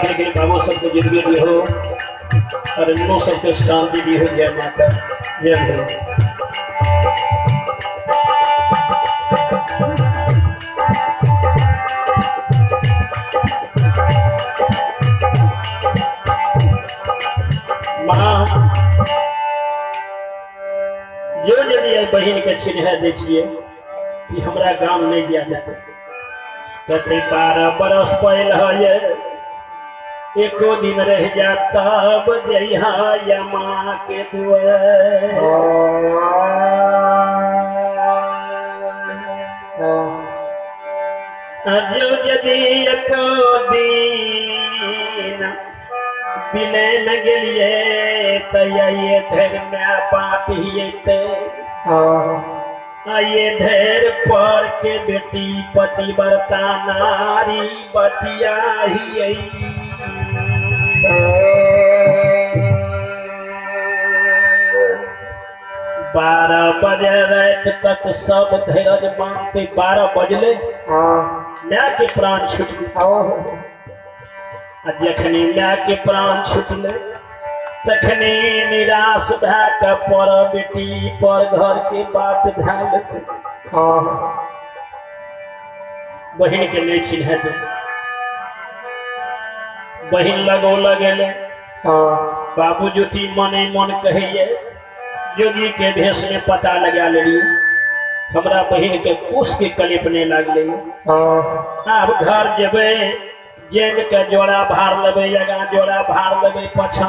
के बाबू सबको जिंदगी भी हो और इन लोग सबको शांति भी हो। जय माता जय हो। माँ जो यदि बहन के चिन्ह दे छिए कि हमरा गांव नहीं दिया जाते। कहते 12 बरस पहल है एको दिन रह जाता बजैहा यमा के दुआर। जो यदि एको दिन बिले न गेलिए तो ये धैर्य में बाटिए ये धैर्य पर के बेटी पतिव्रता नारी बटिया ही 12 बजे रात तक सब धैर्य मानते। 12 बजले माँ के प्राण छुटले। जखनी माँ के प्राण छुटले तखनी निराश भैके पर बेटी पर घर के बात धालते। बहन के नहीं चिन्ह दे। बहन लगो लगेले बाबू ज्योति मने मन कहिए योगी के भेष में पता लगा लिये हमरा बहन के कुश के कलिपने लगले। अब घर जेबे जेब के जोड़ा भार लेबे या जोड़ा भार लेबे पछा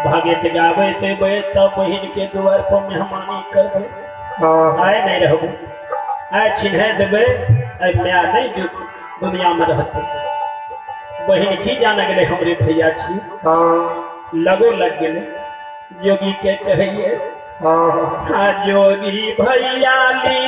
भगत गावे तेबे तब बहन के द्वार पर मेहमानी करबे। आए नहीं रहबो आए चिन्ह देबे आए मैं नहीं जो दुनिया में रहते। बहन की जान गए हमरे भैया छी लगो लग गए। जोगी के कहिए हाँ जोगी भैया ली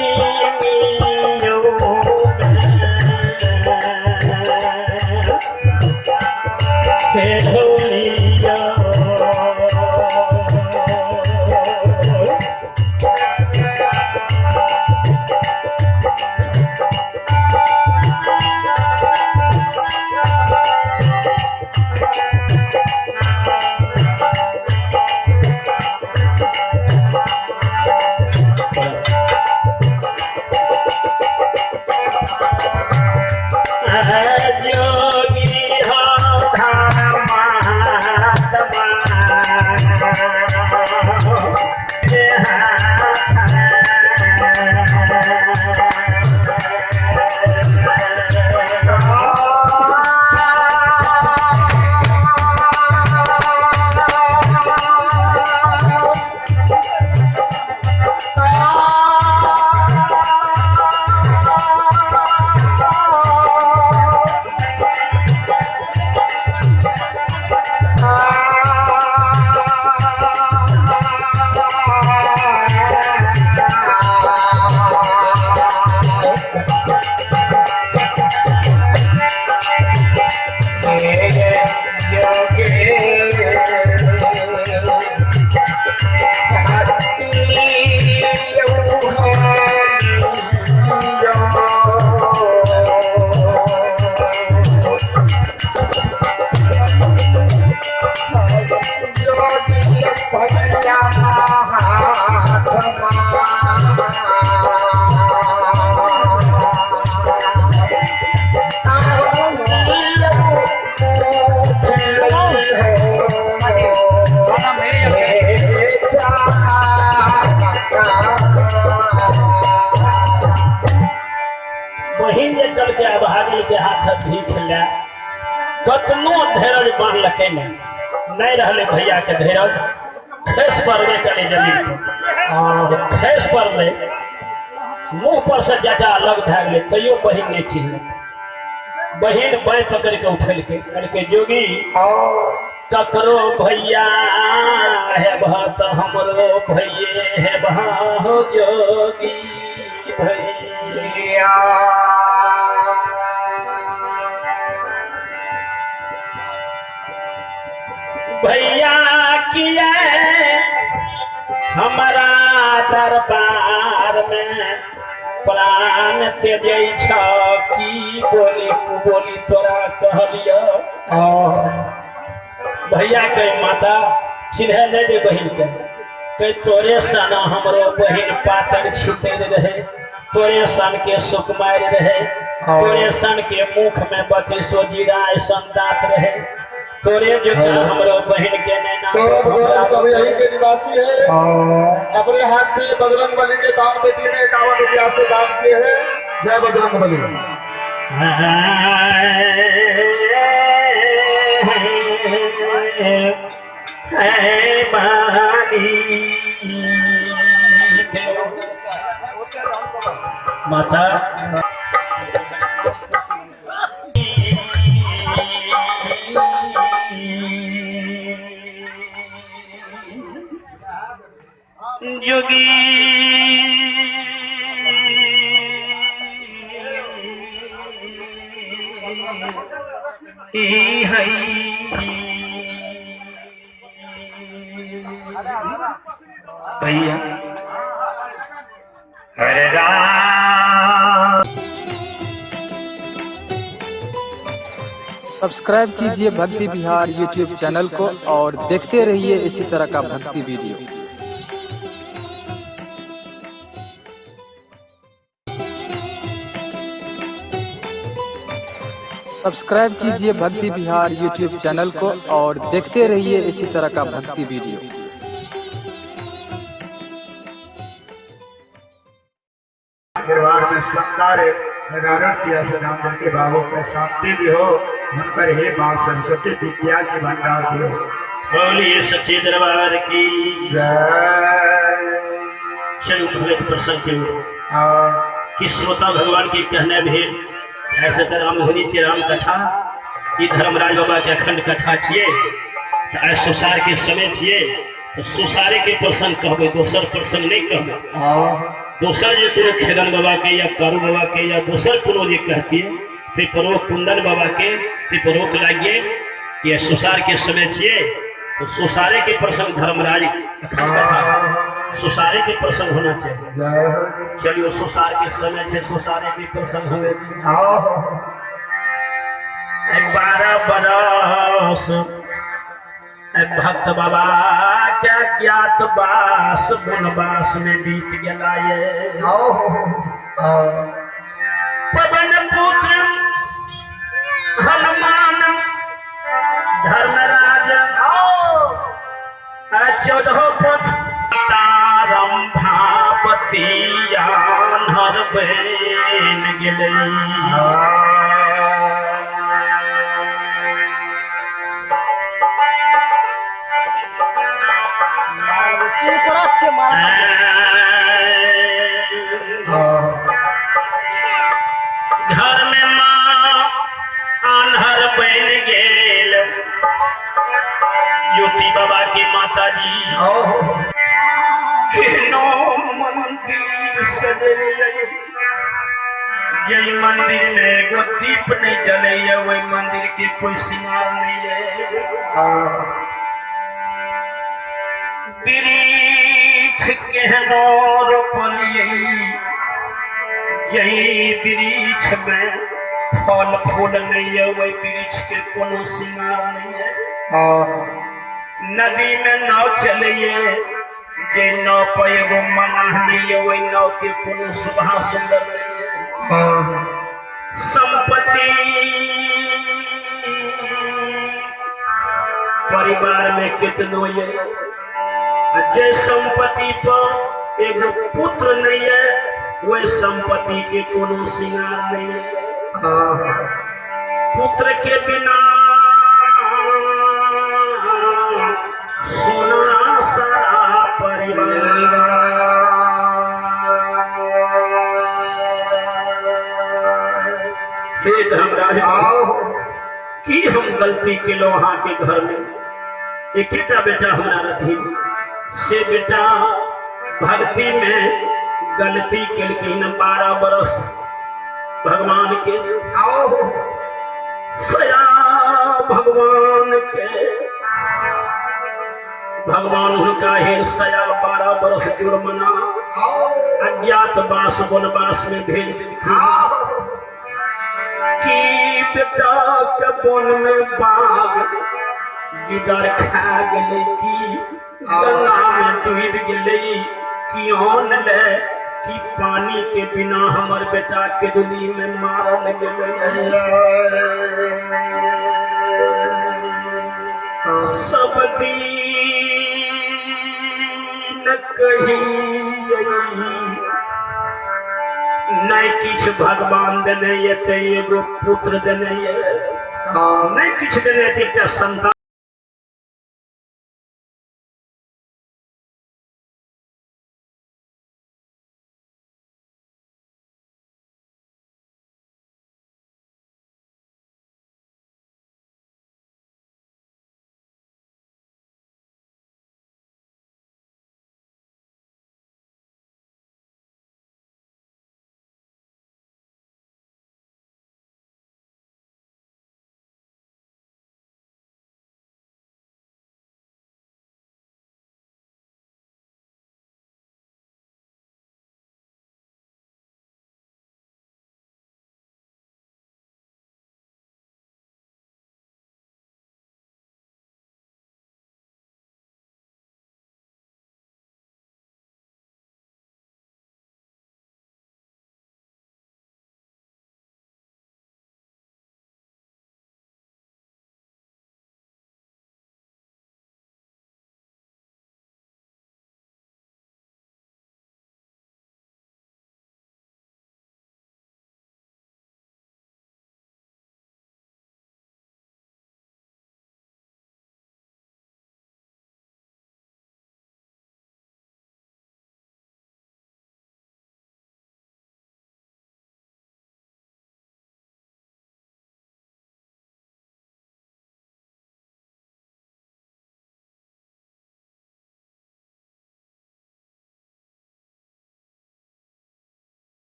बहिन जे चल के भागल के हाथ भीख ले कतनो धैर्य बांधलकै नहीं रहले भैया के धैर्य खैस पर में चले जल्दी खैस पर में मुंह पर से जटा अलग भए गेलै तैयो बहिन नहीं चिन्ह बहिन बाँह पकड़ के उठल के जोगी ककरो भैया है भत हमरो भैये है बहा जोगी भैया भैया किया हमारा दरबार में प्राण तेजे की बोली बोली तोरा कहलियो भैया के माता चिन्ह नहीं दे बहिन के तोरे सन हमरो बहिन पातर छितर रहे तोरे सन के सुकुमार रहे तोरे सन के मुख में 32 जीरा ऐसा दांत रहे तोरे जो हमरो बहन के सब यही के निवासी है अपने हाथ से बजरंग बली के दान बेटी ने 51 रुपया से दान किए हैं जय बजरंग बली माता जोगी भैया हरे राम सब्सक्राइब कीजिए भक्ति बिहार यूट्यूब चैनल को और देखते रहिए इसी तरह का भक्ति वीडियो। सब्सक्राइब कीजिए भक्ति बिहार यूट्यूब चैनल को और देखते रहिए इसी तरह का भक्ति वीडियो। दरबार में शानदार नगारण किया सदानंद के बाबू को शांति दियो मनकर हे मां सरस्वती विद्या की भंडार दियो बोलिए सच्चे दरबार की जय चलो भगत प्रसन्न कि श्रोता भगवान के कहने भेल ऐसे तो रामधुनी छी राम कथा ई धर्मराज बाबा के अखंड कथा छिए तो सुसार के समय छिए तो सुसारे के प्रसंग कहबे दोसर प्रसंग नहीं कहबे दोसर जो तुम खेदन बाबा के या कारू बाबा के या दोसर कोनो जे कहती है ते परो कुंदन बाबा के ते परोक लागिए कि सुसार के समय छिए तो सुसारे के प्रसंग धर्मराज अखंड कथा सुसारे के प्रसंग होना चाहिए। चलिए सुसार के समय से सुसारे के प्रसंग हुए 12 बरस भक्त बाबा क्या ज्ञात बास बनवास में बीत गया ये पवन पुत्र हनुमान धर्मराज 14 पथ तारम भापतिया हर बन गेलै घर में माँ आन्हर बन गेल युति बाबा की माता जी केनो मंदिर सजलिए जय मंदिर में एगो दीप नहीं जले वही मंदिर के कोई श्रृंगार नहीं है वृक्ष केहनो रोपलिए यही वृक्ष में फल फूल नहीं है वही वृक्ष के कोनो श्रृंगार नहीं है नदी में नाव चलिए जे नाव पर एगो मनाह नहीं है वही नाव के कोनो सुबह सुंदर नहीं है संपत्ति परिवार में कितनो ये जे संपत्ति पर एगो पुत्र नहीं है, वह संपत्ति के कोनो सिंगार नहीं है। पुत्र के बिना सोना सारा परिवार। हे धर्मराज कि हम गलती के लोहा के घर में एक बेटा हमारा रथी से बेटा भक्ति में गलती के लेकिन 12 बरस भगवान के सया भगवान के भगवान उनका है सया 12 बरस जुर्मना अज्ञात वास वनवास में भेज कि बेटा के वन में बाघ गिदर खा गए कि गंगा में डूब गए कि ओन ले कि पानी के बिना हमर बेटा के दुनी में मारल गए। सब दिन कही नहीं किछ भगवान देने ये ते एगो पुत्र देने ये नहीं किछ देने ते संतान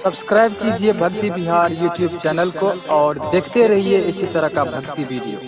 सब्सक्राइब कीजिए भक्ति बिहार यूट्यूब चैनल को और देखते रहिए इसी तरह का भक्ति वीडियो।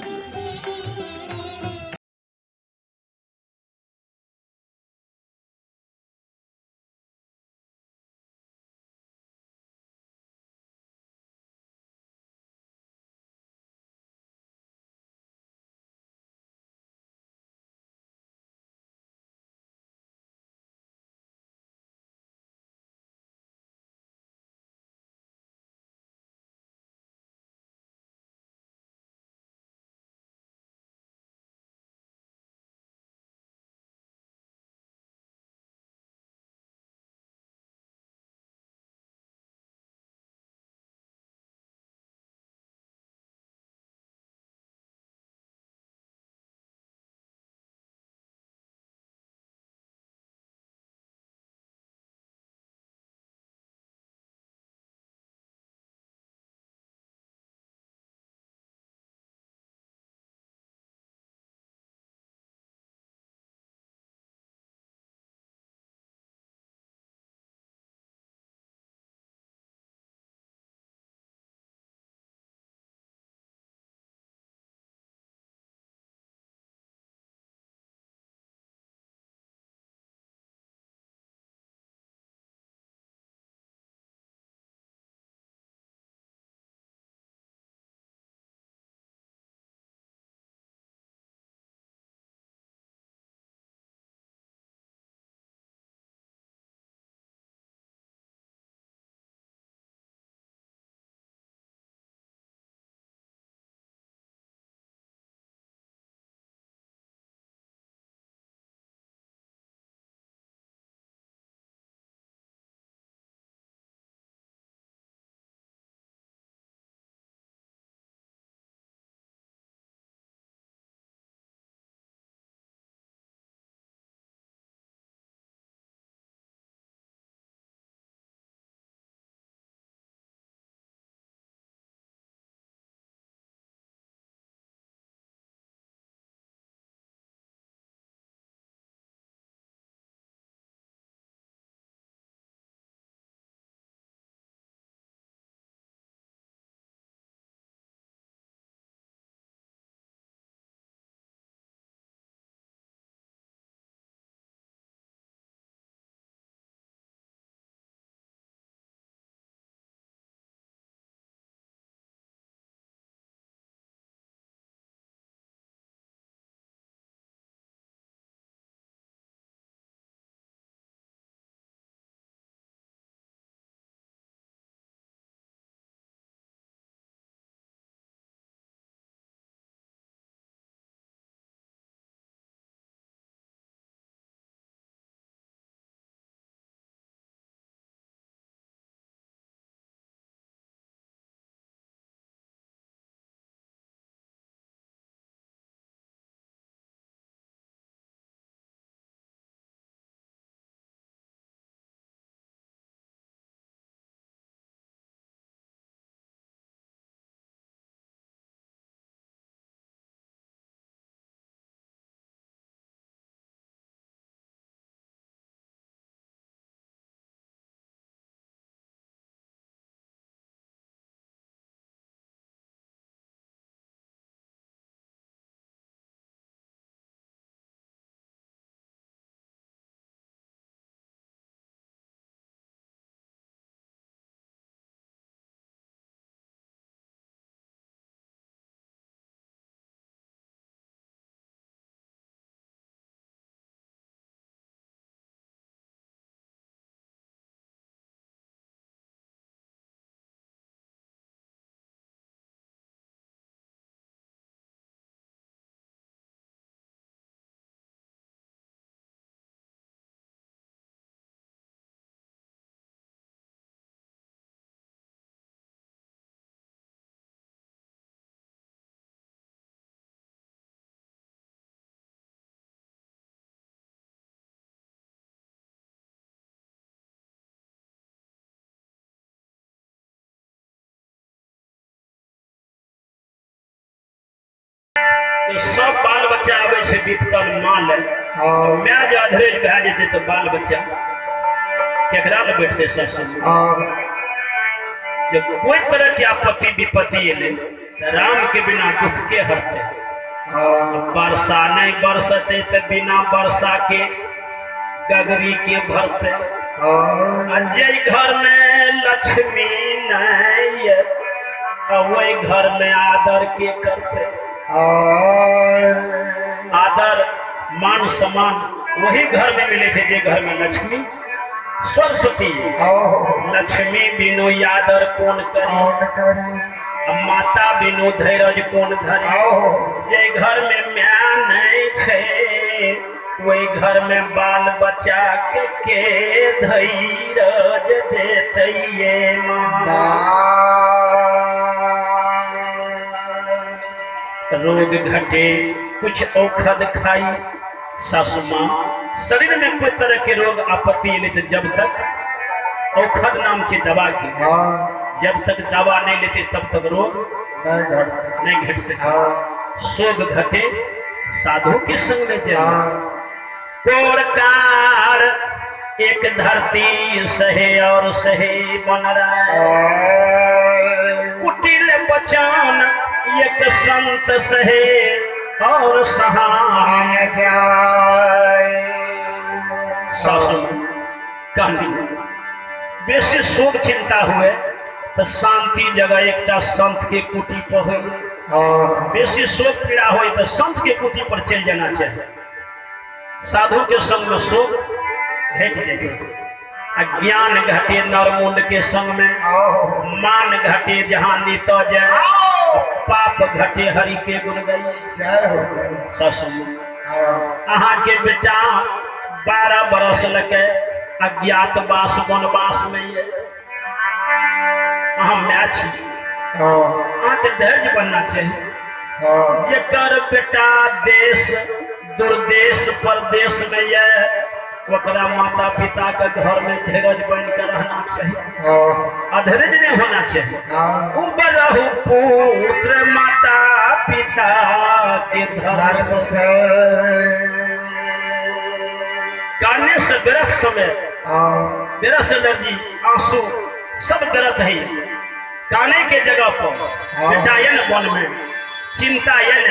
तो सब बाल बच्चा आवे छे विपतन माल मैं जो अधरेज भए जेते तो बाल बच्चा केकरा ले बैठते ससुर जब कोई तरह की आपत्ति विपत्ति ले तो राम के बिना दुख के हरते। वर्षा नहीं बरसते तो बिना वर्षा के गगरी के भरते। जय घर में लक्ष्मी नहीं है वही घर में आदर के करते। आदर मान सम्मान वही घर में मिले से जे घर में लक्ष्मी सरस्वती। लक्ष्मी बिनु आदर कौन करे, माता बिनु धैर्य कौन धरे। जे घर में म्या नहीं छे वही घर में बाल बच्चा के धैर्य देते ये रोग घटे कुछ औषध खाई सासु माँ। शरीर में कोई तरह के रोग आपत्ति लेते जब तक औषध नाम से दवा की जब तक दवा नहीं लेते तब तक रोग नहीं घट सके। शोक घटे साधु के संग में जाए। तोड़कार एक धरती सहे और सहे बन रहा। कुटिल बचान एक संत सहे और सहान सासु कहनी बेसी शोक चिंता हुए तो शांति जगह एक संत के कुटी पर हो। बेसी शोक पीड़ा हो तो संत के कुटी पर चल जाना चाहिए। साधु के संग में शोक भेट जाए। ज्ञान घटे नरमुंड के संग में। मान घटे जहाँ नित जाए। पाप घटे हरि के गुण गई। ससुर अहाँ के बेटा 12 बरस लगे अज्ञात वास वनवास में ये अहाँ मैच अहाँ के धैर्य बनना चाहिए। ये कर बेटा देश दुर्देश परदेश में ये वकरा माता पिता के घर में धीरज बन कर रहना चाहिए। अधैर्य नहीं होना चाहिए। उबरहु पुत्र माता पिता के धर्म से काने से व्यर्थ समय व्यर्थ एलर्जी आंसू सब व्यर्थ है। काने के जगह पर बेटा ये न वन में चिंता ये न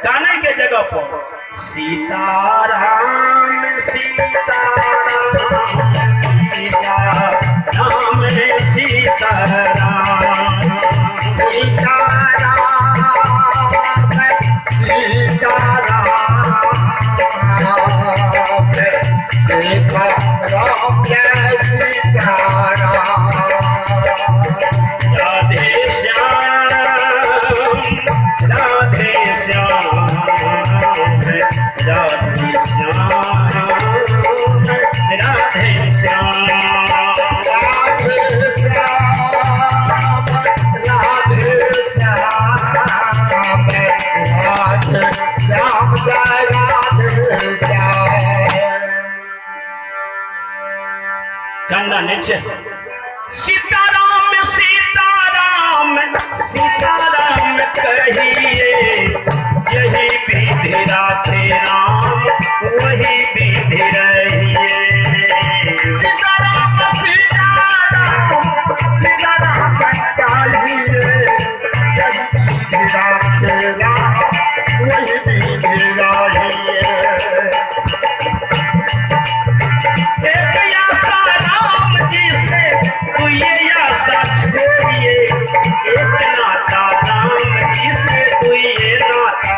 काने के जगह पर सीताराम सीताराम सीताराम सीताराम राधे श्याम राधे श्याम राधे श्याम राधे श्याम कंधा नीचे सीताराम सीताराम सीताराम कहिए यही विधि राधे राम वही विधि रहिए। सीताराम सीताराम सीताराम कहिए यही विधि राधे राम वही विधि रहिए। एक आशा राम जी से तू ये आशा छोड़िए। एक नाता राम जी से तू ये नाता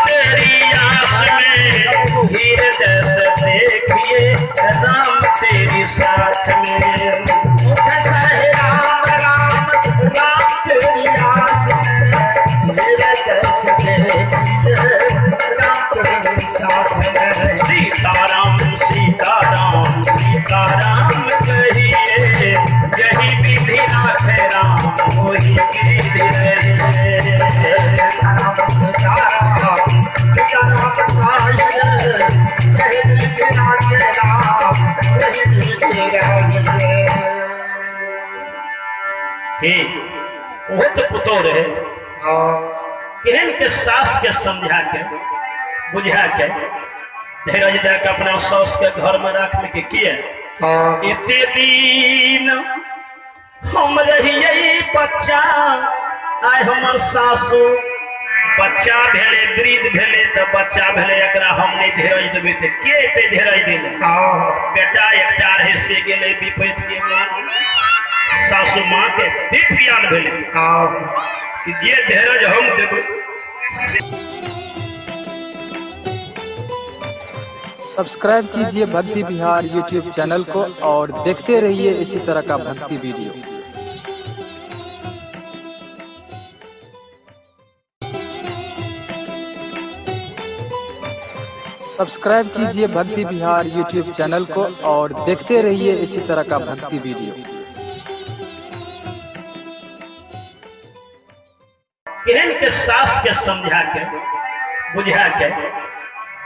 तेरी आस में हृदय से देखिए राम तेरी साथ में। राम राम राम तेरी आस सीताराम सीताराम सीताराम कहिए यही विधि राधे राम वही विधि रहिए। वो तो पुतो रहे केहन के सास के समझा के बुझा के धीरज दे के अपना सास के घर में रख के किए इतने दिन हम रहिए बच्चा आय हमर सासू बच्चा भेले वृद्ध भेले तो बच्चा भेले एकरा हम नहीं धीरज देवे तो के एते धीरज देले बेटा एकटा रहे से गेले विपैत के सासू माँ के दिव्य ज्ञान भेले कि जे धीरज हम देवे सब्सक्राइब कीजिए भक्ति विहार यूट्यूब चैनल को और देखते रहिए इसी तरह का भक्ति वीडियो। सब्सक्राइब कीजिए भक्ति विहार यूट्यूब चैनल को और देखते रहिए इसी तरह का भक्ति वीडियो। केहन के सास के समझा के बुझा के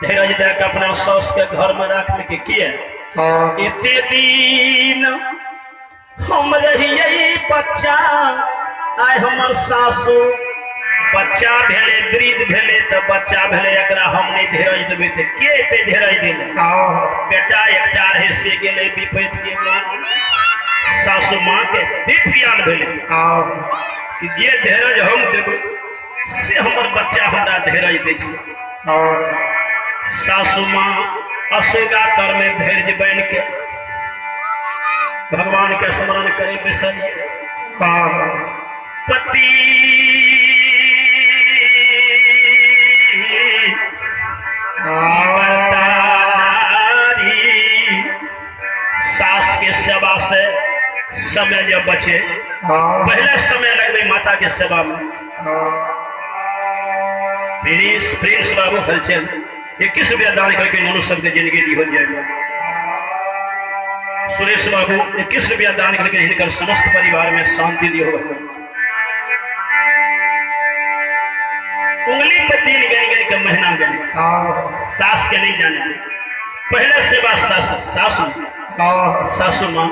धीरज दे के अपना सास के घर में रख के किए इतने दिन हम रहिए बच्चा आय हमर सासू बच्चा भेले वृद्ध भेले तो बच्चा भेले एकरा हम नहीं धीरज देवे तो के एते धीरज देले बेटा एकटा रहे से गेले विपैत के सासू माँ के दिव्य ज्ञान भेले कि जे धीरज हम देवे से हमर बच्चा हमरा धीरज दे छै। सासू माँ अशोका तर में धैर्य बन के भगवान के स्मरण करे बिसरिए पति सास के सेवा से समय जब बचे पहले समय लगते माता के सेवा में प्रिंस बाबू हलचल 21 रुपया दान करके मनुष्य सबके जिंदगी दी हो जाएगा। सुरेश बाबू 21 रुपया दान करके हिनकर समस्त परिवार में शांति दी हो। उंगली पर दिन गन के महीना गन सास के नहीं जाने पहले सेवा सासू माँ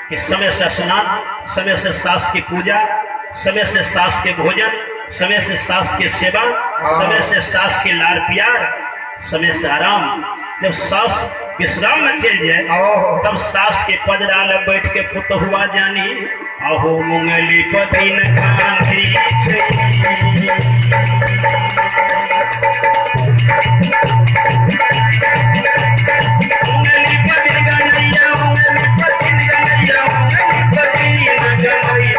कि समय से स्नान समय से सास की पूजा समय से सास के भोजन समय से सास के सेवा समय से सास के लाड़ प्यार समय से आराम। जब सास विश्राम में चल जाए तब सास के पजरा में बैठ के पुतहुआ जानी अहो मुंगली पतिन कांधी मुंगली पतिन गनैया मुंगली पतिन गनैया मुंगली पतिन गनैया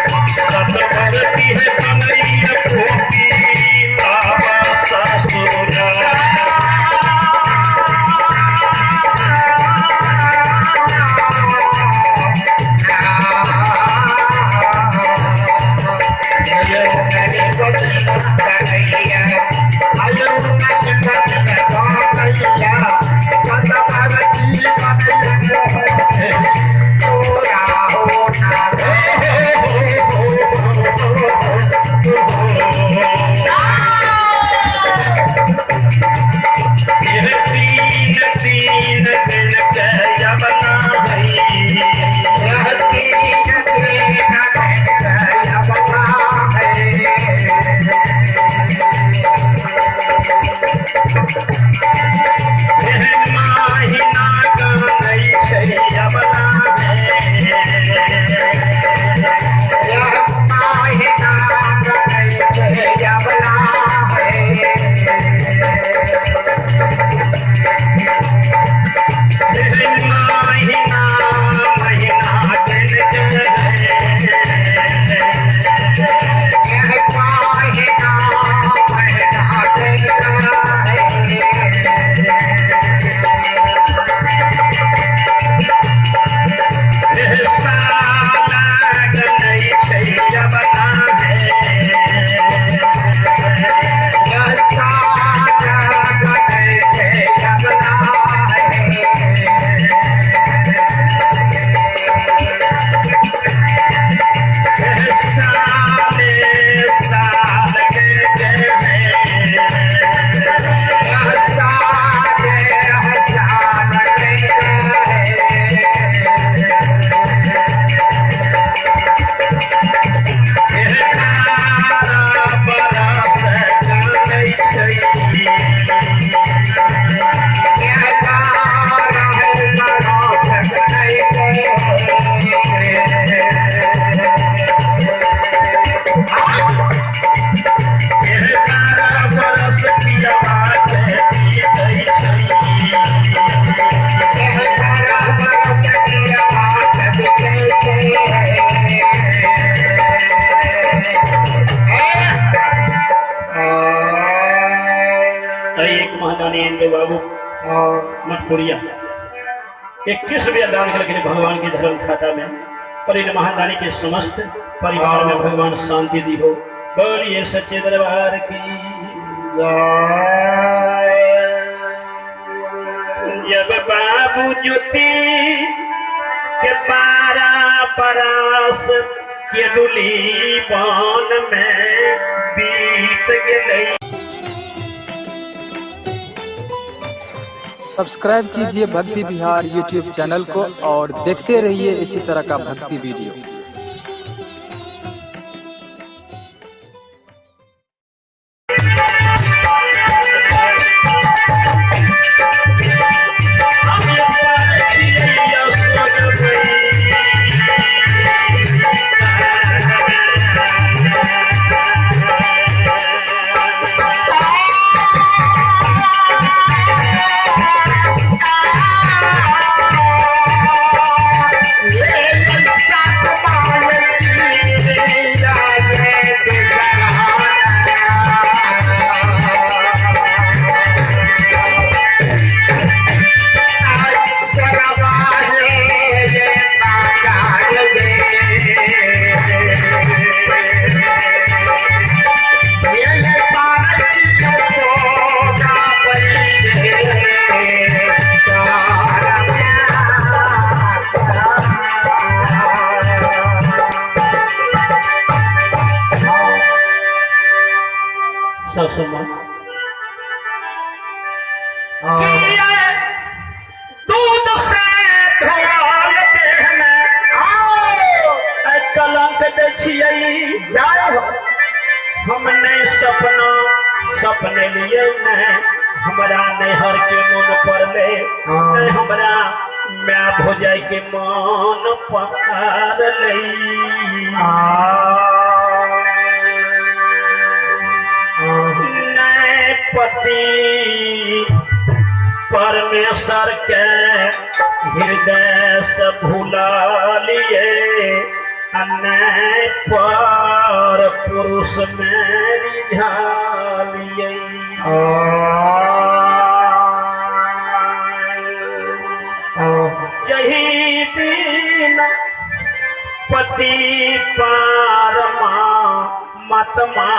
करती है कमरिया खोपी बाबा ससुरा एक महादानी इंद्र बाबू मटपुरिया 21 रुपया दान करके भगवान के धर्म खाता में और इन महादानी के समस्त परिवार में भगवान शांति दी हो। बोलिए सच्चे दरबार की जब बाबू ज्योति के 12 बरस के दुली बन में बीत गई। सब्सक्राइब कीजिए भक्ति विहार यूट्यूब चैनल को और देखते रहिए इसी तरह का भक्ति वीडियो। दूध से धोल देह में कलंक देखिए हमने सपने लिए हमरा नहर के मन पर ले हमरा मैं भोजाई के मन पकार ले पति परमेश्वर के हृदय से भुला लिए अन्य पर पुरुष में रिझा लिए। यही दिन पति पारमा मतमा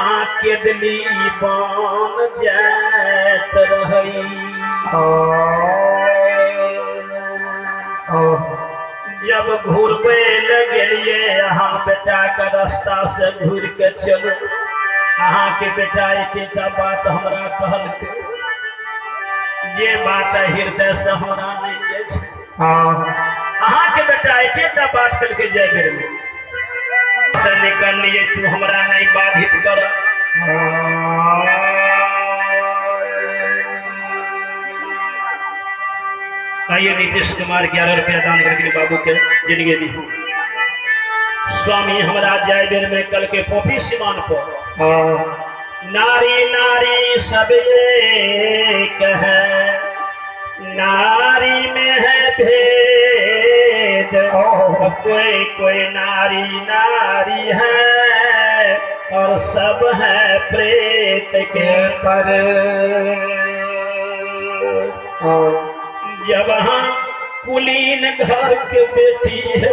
के दिली बन जात रही। जब घूरबे लगे हम बेटा का रास्ता से घूर के चलो अहाँ के बेटा एक बात हमरा कहल के जे बात हृदय से हमरा नहीं जाए अहाँ के बेटा एक बात करके जाए बेर में से निकल लिए तू हमरा नहीं बाधित कर। आइए नीतीश कुमार 11 रुपया दान करके बाबू के जिंदगी दी। स्वामी हमरा जाय बेर में कल के पोपी सीमान पर नारी नारी सब एक है नारी में है भेद कोई कोई नारी नारी है और सब है प्रेत के पर। जब हम कुलीन घर के बेटी है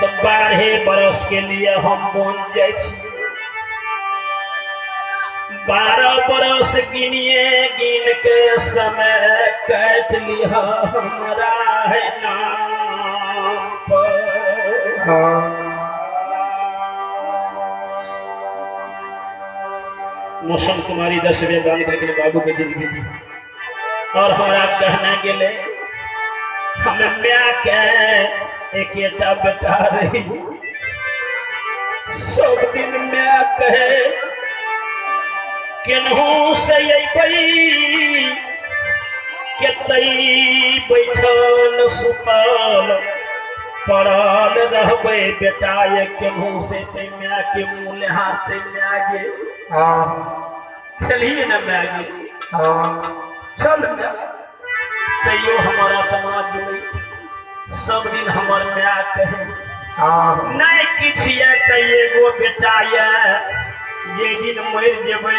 तो 12 बरस के लिए हम बन जाए 12 बरस गिनिए गिन के समय काट लिया हमारा है नाम पर। मौसम कुमारी 10 रुपया दान करके बाबू के जिंदगी दी और हमारा कहने के लिए हमें म्या के एक बेटा रही सब दिन म्या कहे केनहू से बैठल सुतल पड़ल रहबे बेटा ये केनहू से मैया के मुँह हाथ म्या गे चलिए न म्या गे चल तैयो हमारा तमाज सब दिन हमार म्या कहे नहीं किछ एगो बेटा ये जे दिन मर जेबे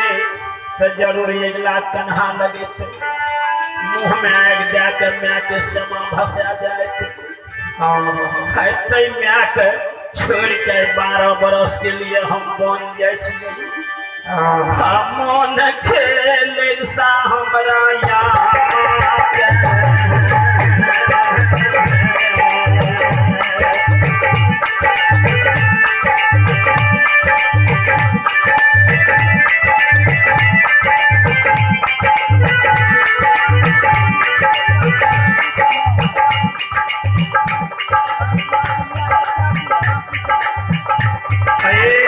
तो जरूर अगला कन्हा लगे थे मुंह में आग जाकर म्या के समा भसा जाए थे म्या के छोड़ के 12 बरस के लिए हम बन जाए मन खेल सा हमरा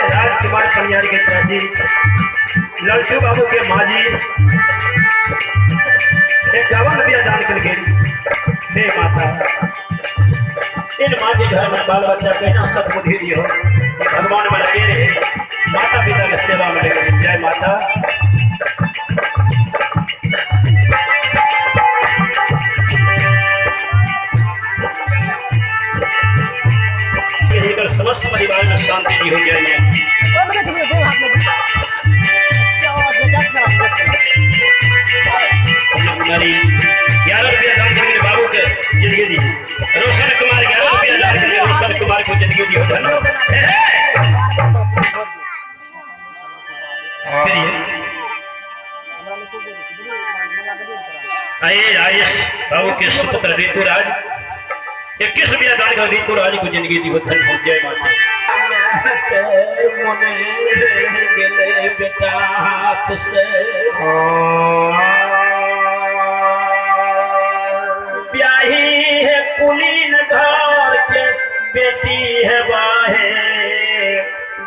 राजकुमार कल्याण के चाची लड़कू बाबू के माजी 51 रुपया दान करके हे माता इन माँ के घर में बाल बच्चा कहना सदबुद्धि दियो भगवान में लगे रहे माता पिता की सेवा में लगे रहे। जय माता। समस्त परिवार में शांति भी हो जाए। हमारी 11 रुपया दान करके बाबू के जिंदगी दी रोशन कुमार 11 रुपया दान करके रोशन कुमार को जिंदगी दी आयुष बाबू के सुपुत्र ऋतुराज 21 रुपया दान कर ऋतुराज को जिंदगी दी धन हो। जय माता। बेटा हाथ से ब्याही है कुलीन घर के बेटी है बाहे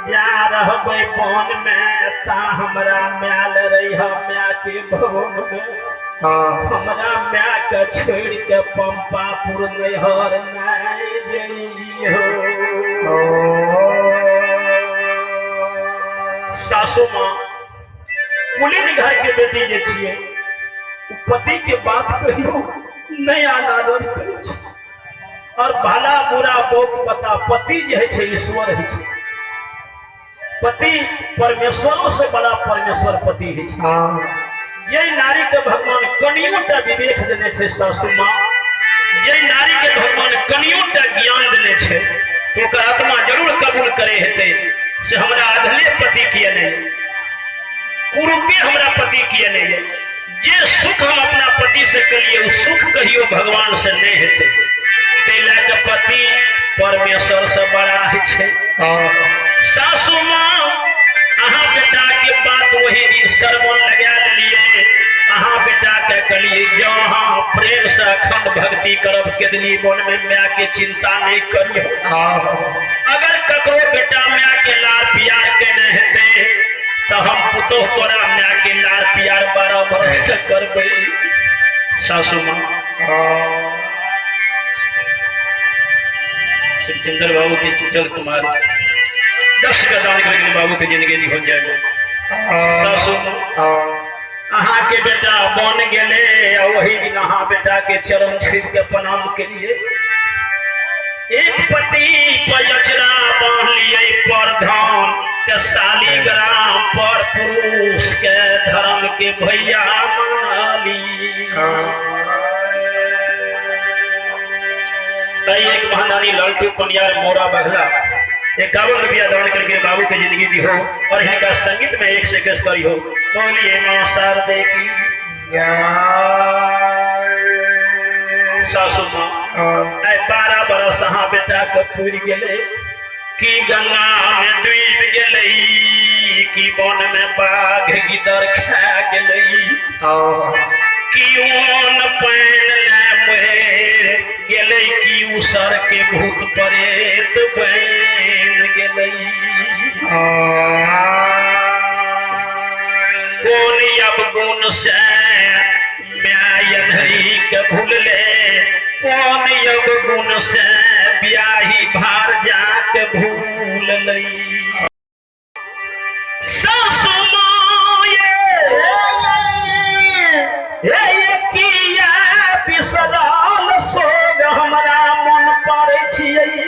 जा रहबे बन में ता हमरा म्याल रही म्या के भवन में हमरा म्या के छोड़ के पंपापुर नहर नहीं जइहो। सासू माँ कुलीन घर के बेटी जे छिए पति के बात कहियो नहीं आदर करे और भला बुरा बोक बता पति जे है ईश्वर है पति परमेश्वरों से बड़ा परमेश्वर पति है। जय नारी के भगवान कनियोटा विवेक देने छे सासू माँ जय नारी के भगवान कनियोटा ज्ञान देने छे तो ओकर आत्मा जरूर कबूल करे हेते से हमरा अधले पति किए नहीं कुरूपी हमरा पति किए नहीं है जे सुख हम अपना पति से करिए वो सुख कहियो भगवान से नहीं हेते तेला के पति परमेश्वर से बड़ा है। सासू माँ अहाँ बेटा के बात वही दिन सरमन लगा दिलिए अहाँ बेटा के कलिए जो हाँ प्रेम से अखंड भक्ति करब केदनी मन में म्या के चिंता नहीं करियो। अगर ककरो बेटा म्या के लार प्यार के नहीं हेते तो हम पुतोह तोरा म्या के लार प्यार 12 वर्ष तक करबे। सासू माँ श्रीचंद्र बाबू के चंचल कुमार 10 का दान करके बाबू की जिंदगी हो जाएगा। सासू अहाँ के बेटा बन गए वही दिन अहाँ बेटा के चरण छीन के प्रणाम के लिए एक पति पयचरा बांध लिए प्रधान के शालीग्राम पर पुरुष के धर्म के भैया मानी। एक महारानी लालटू पनियार मोरा बघला 51 रुपया दान करके बाबू की जिंदगी दी हो और इनका संगीत में 1 से करी हो। बोलिए मां शारदे की। सासू माँ 12 बरस अहाँ बेटा के पुर गए कि गंगा में डूब गए कि वन में बाघ गिदर खा गए कि ओन पैन ले मोर गए कि उसर के भूत प्रेत बन गए कौन अब गुण से म्यायन हई के भूल ले कौन अब गुण से ब्याही भार जाके भूल लई। सासू माँ ये किया बिसराल सोग हमरा मन पड़े छियै।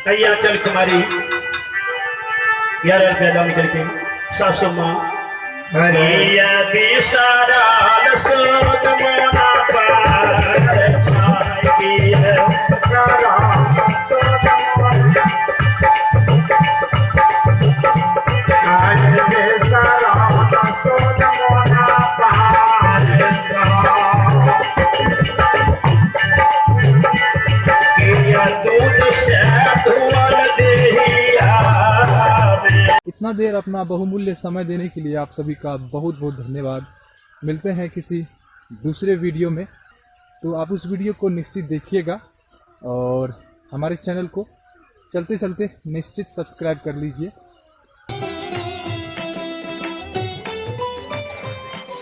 हैया चल कुमारी 11 रुपया दान करके सासू माँ हैया बेसारा सोद मोना पार छाई है इतना देर अपना बहुमूल्य समय देने के लिए आप सभी का बहुत बहुत धन्यवाद। मिलते हैं किसी दूसरे वीडियो में, तो आप उस वीडियो को निश्चित देखिएगा और हमारे चैनल को चलते चलते निश्चित सब्सक्राइब कर लीजिए।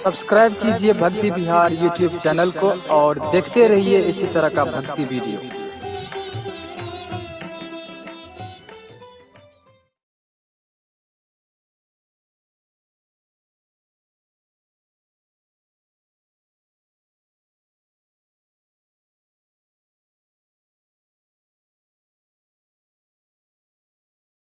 सब्सक्राइब कीजिए भक्ति विहार यूट्यूब चैनल को और देखते रहिए इसी तरह का भक्ति वीडियो।